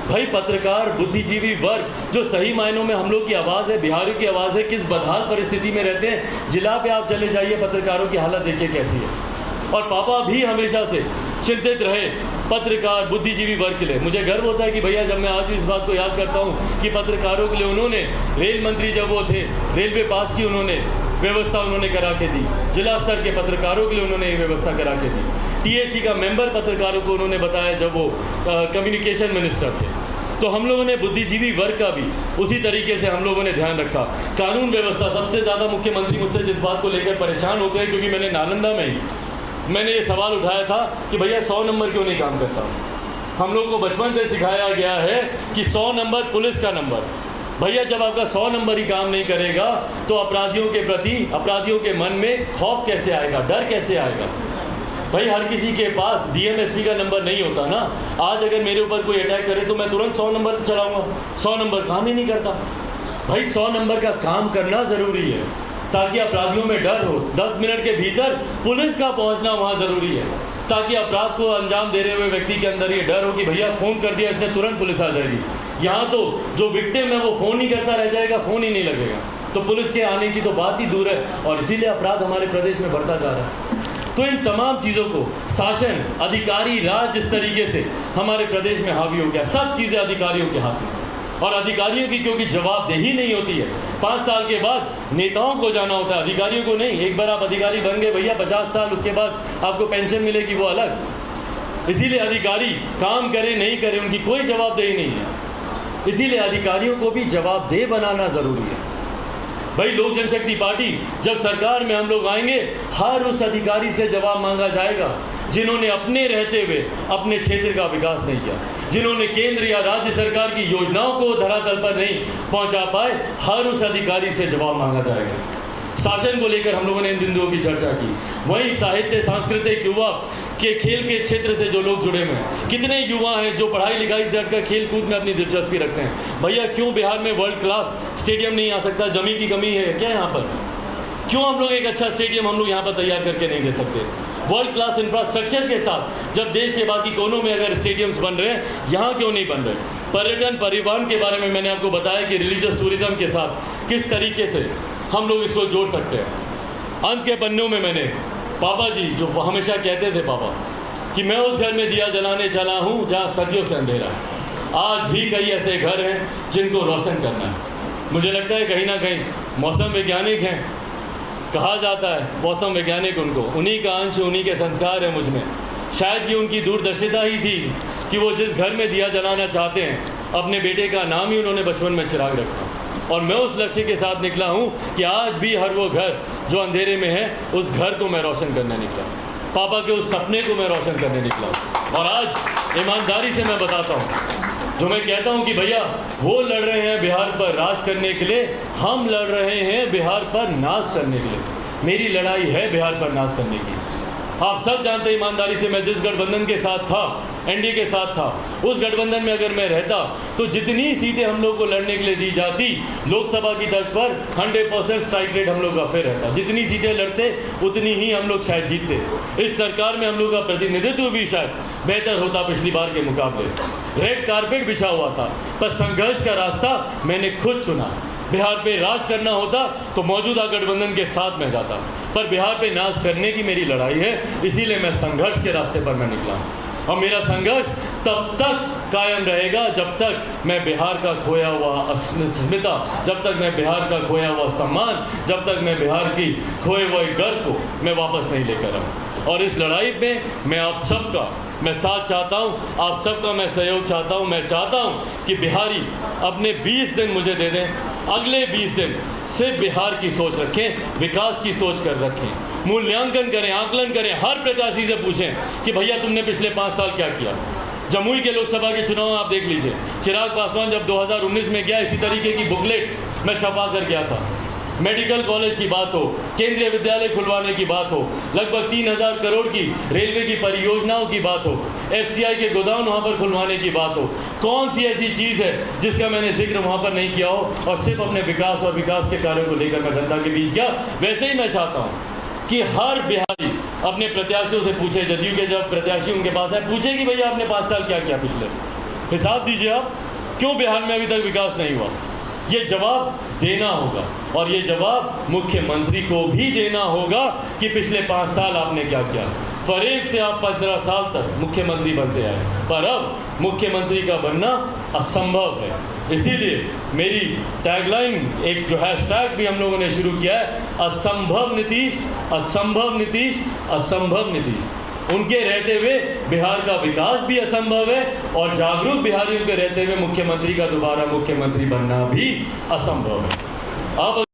भाई पत्रकार, बुद्धिजीवी वर्ग जो सही मायनों में हम लोग की आवाज़ है, बिहारियों की आवाज़ है, किस बदहाल परिस्थिति में रहते हैं। जिला पे आप चले जाइए, पत्रकारों की हालत देखिए कैसी है। और पापा भी हमेशा से चिंतित रहे पत्रकार, बुद्धिजीवी वर्ग के लिए। मुझे गर्व होता है कि भैया जब मैं आज इस बात को याद करता हूँ कि पत्रकारों के लिए उन्होंने, रेल मंत्री जब वो थे, रेलवे पास की उन्होंने व्यवस्था उन्होंने करा के दी, जिला स्तर के पत्रकारों के लिए उन्होंने ये व्यवस्था करा के दी। टीएसी का मेंबर पत्रकारों को उन्होंने बताया जब वो कम्युनिकेशन मिनिस्टर थे। तो हम लोगों ने बुद्धिजीवी वर्ग का भी उसी तरीके से हम लोगों ने ध्यान रखा। कानून व्यवस्था, सबसे ज़्यादा मुख्यमंत्री मुझसे जिस बात को लेकर परेशान होते हैं, क्योंकि मैंने नालंदा में ही मैंने ये सवाल उठाया था कि भैया 100 नंबर क्यों नहीं काम करता। हम लोग को बचपन से सिखाया गया है कि 100 नंबर पुलिस का नंबर। भैया जब आपका 100 नंबर ही काम नहीं करेगा तो अपराधियों के प्रति, अपराधियों के मन में खौफ कैसे आएगा, डर कैसे आएगा। भाई हर किसी के पास डीएमएसपी का नंबर नहीं होता ना। आज अगर मेरे ऊपर कोई अटैक करे तो मैं तुरंत 100 नंबर चलाऊंगा, 100 नंबर काम ही नहीं करता। भाई 100 नंबर का काम करना ज़रूरी है ताकि अपराधियों में डर हो। 10 मिनट के भीतर पुलिस का पहुंचना वहां जरूरी है, ताकि अपराध को अंजाम दे रहे हुए व्यक्ति के अंदर ये डर हो कि भैया फोन कर दिया इसने, तुरंत पुलिस आ जाएगी। यहाँ तो जो विक्टिम है वो फोन ही करता रह जाएगा, फोन ही नहीं लगेगा, तो पुलिस के आने की तो बात ही दूर है, और इसीलिए अपराध हमारे प्रदेश में बढ़ता जा रहा है। तो इन तमाम चीज़ों को शासन, अधिकारी, राज जिस तरीके से हमारे प्रदेश में हावी हो गया, सब चीज़ें अधिकारियों के हाथ में, और अधिकारियों की क्योंकि जवाबदेही नहीं होती है। 5 साल के बाद नेताओं को जाना होता है, अधिकारियों को नहीं। एक बार आप अधिकारी बन गए भैया, 50 साल उसके बाद आपको पेंशन मिलेगी, वो अलग। इसीलिए अधिकारी काम करें नहीं करें उनकी कोई जवाबदेही नहीं है, इसीलिए अधिकारियों को भी जवाबदेह बनाना जरूरी है। भाई लोक जनशक्ति पार्टी जब सरकार में हम लोग आएंगे, हर उस अधिकारी से जवाब मांगा जाएगा जिन्होंने अपने रहते हुए अपने क्षेत्र का विकास नहीं किया, जिन्होंने केंद्र या राज्य सरकार की योजनाओं को धरातल पर नहीं पहुंचा पाए, हर उस अधिकारी से जवाब मांगा जाएगा। शासन को लेकर हम लोगों ने इन बिंदुओं की चर्चा की। वहीं साहित्य, सांस्कृतिक, युवा के खेल के क्षेत्र से जो लोग जुड़े हुए हैं, कितने युवा हैं जो पढ़ाई लिखाई से हटकर खेल कूद में अपनी दिलचस्पी रखते हैं। भैया क्यों बिहार में वर्ल्ड क्लास स्टेडियम नहीं आ सकता? जमीन की कमी है क्या यहाँ पर? क्यों हम लोग एक अच्छा स्टेडियम हम लोग यहाँ पर तैयार करके नहीं दे सकते? वर्ल्ड क्लास इंफ्रास्ट्रक्चर के साथ जब देश के बाकी कोनों में अगर स्टेडियम्स बन रहे हैं, यहाँ क्यों नहीं बन रहे? पर्यटन, परिवहन के बारे में मैंने आपको बताया कि रिलीजियस टूरिज्म के साथ किस तरीके से हम लोग इसको जोड़ सकते हैं। अंत के पन्नों में मैंने पापा जी जो हमेशा कहते थे पापा कि मैं उस घर में दिया जलाने चला हूँ जहाँ सदियों से अंधेरा है। आज भी कई ऐसे घर हैं जिनको रोशन करना है। मुझे लगता है कहीं ना कहीं मौसम वैज्ञानिक हैं, कहा जाता है मौसम वैज्ञानिक, उनको उन्हीं का अंश, उन्हीं के संस्कार है मुझ में। शायद ये उनकी दूरदर्शिता ही थी कि वो जिस घर में दिया जलाना चाहते हैं, अपने बेटे का नाम ही उन्होंने बचपन में चिराग रखा। और मैं उस लक्ष्य के साथ निकला हूँ कि आज भी हर वो घर जो अंधेरे में है, उस घर को मैं रोशन करने निकला। पापा के उस सपने को मैं रोशन करने निकला हूँ। और आज ईमानदारी से मैं बताता हूँ, जो मैं कहता हूँ कि भैया वो लड़ रहे हैं बिहार पर राज करने के लिए, हम लड़ रहे हैं बिहार पर नाज करने के लिए। मेरी लड़ाई है बिहार पर नाज करने की। आप सब जानते हैं ईमानदारी से, मैं जिस गठबंधन के साथ था, एनडीए के साथ था, उस गठबंधन में अगर मैं रहता तो जितनी सीटें हम लोग को लड़ने के लिए दी जाती, लोकसभा की तर्ज पर 100% स्ट्राइक रेट हम लोग का फेयर रहता। जितनी सीटें लड़ते उतनी ही हम लोग शायद जीतते। इस सरकार में हम लोग का प्रतिनिधित्व भी शायद बेहतर होता पिछली बार के मुकाबले। रेड कारपेट बिछा हुआ था, पर संघर्ष का रास्ता मैंने खुद चुना। बिहार पे राज करना होता तो मौजूदा गठबंधन के साथ में जाता, पर बिहार पे नाज करने की मेरी लड़ाई है, इसीलिए मैं संघर्ष के रास्ते पर मैं निकला। और मेरा संघर्ष तब तक कायम रहेगा जब तक मैं बिहार का खोया हुआ अस्मिता, जब तक मैं बिहार का खोया हुआ सम्मान, जब तक मैं बिहार की खोए हुए गर्व को मैं वापस नहीं लेकर आऊँ। और इस लड़ाई में मैं आप सबका मैं साथ चाहता हूँ, आप सबका मैं सहयोग चाहता हूँ। मैं चाहता हूँ कि बिहारी अपने 20 दिन मुझे दे दें, अगले 20 दिन सिर्फ बिहार की सोच रखें, विकास की सोच कर रखें, मूल्यांकन करें, आकलन करें, हर प्रत्याशी से पूछें कि भैया तुमने पिछले 5 साल क्या किया। जमुई के लोकसभा के चुनाव आप देख लीजिए, चिराग पासवान जब 2019 में गया, इसी तरीके की बुकलेट मैं छपा कर गया था। मेडिकल कॉलेज की बात हो, केंद्रीय विद्यालय खुलवाने की बात हो, लगभग 3000 करोड़ की रेलवे की परियोजनाओं की बात हो, एफसीआई के गोदाम वहां पर खुलवाने की बात हो, कौन सी ऐसी चीज है जिसका मैंने जिक्र वहां पर नहीं किया हो, और सिर्फ अपने विकास और विकास के कार्यों को लेकर मैं जनता के बीच गया। वैसे ही मैं चाहता हूं कि हर बिहारी अपने प्रत्याशियों से पूछे, जदयू के जब प्रत्याशी उनके पास है, पूछे कि भैया आपने 5 साल क्या किया पिछले, हिसाब दीजिए आप, क्यों बिहार में अभी तक विकास नहीं हुआ। ये जवाब देना होगा, और ये जवाब मुख्यमंत्री को भी देना होगा कि पिछले 5 साल आपने क्या किया। फरेब से आप 15 साल तक मुख्यमंत्री बनते आए, पर अब मुख्यमंत्री का बनना असंभव है। इसीलिए मेरी टैगलाइन, एक जो हैशटैग भी हम लोगों ने शुरू किया है, असंभव नीतीश, असंभव नीतीश, असंभव नीतीश। उनके रहते हुए बिहार का विकास भी असंभव है, और जागरूक बिहारियों के रहते हुए मुख्यमंत्री का दोबारा मुख्यमंत्री बनना भी असंभव है। अब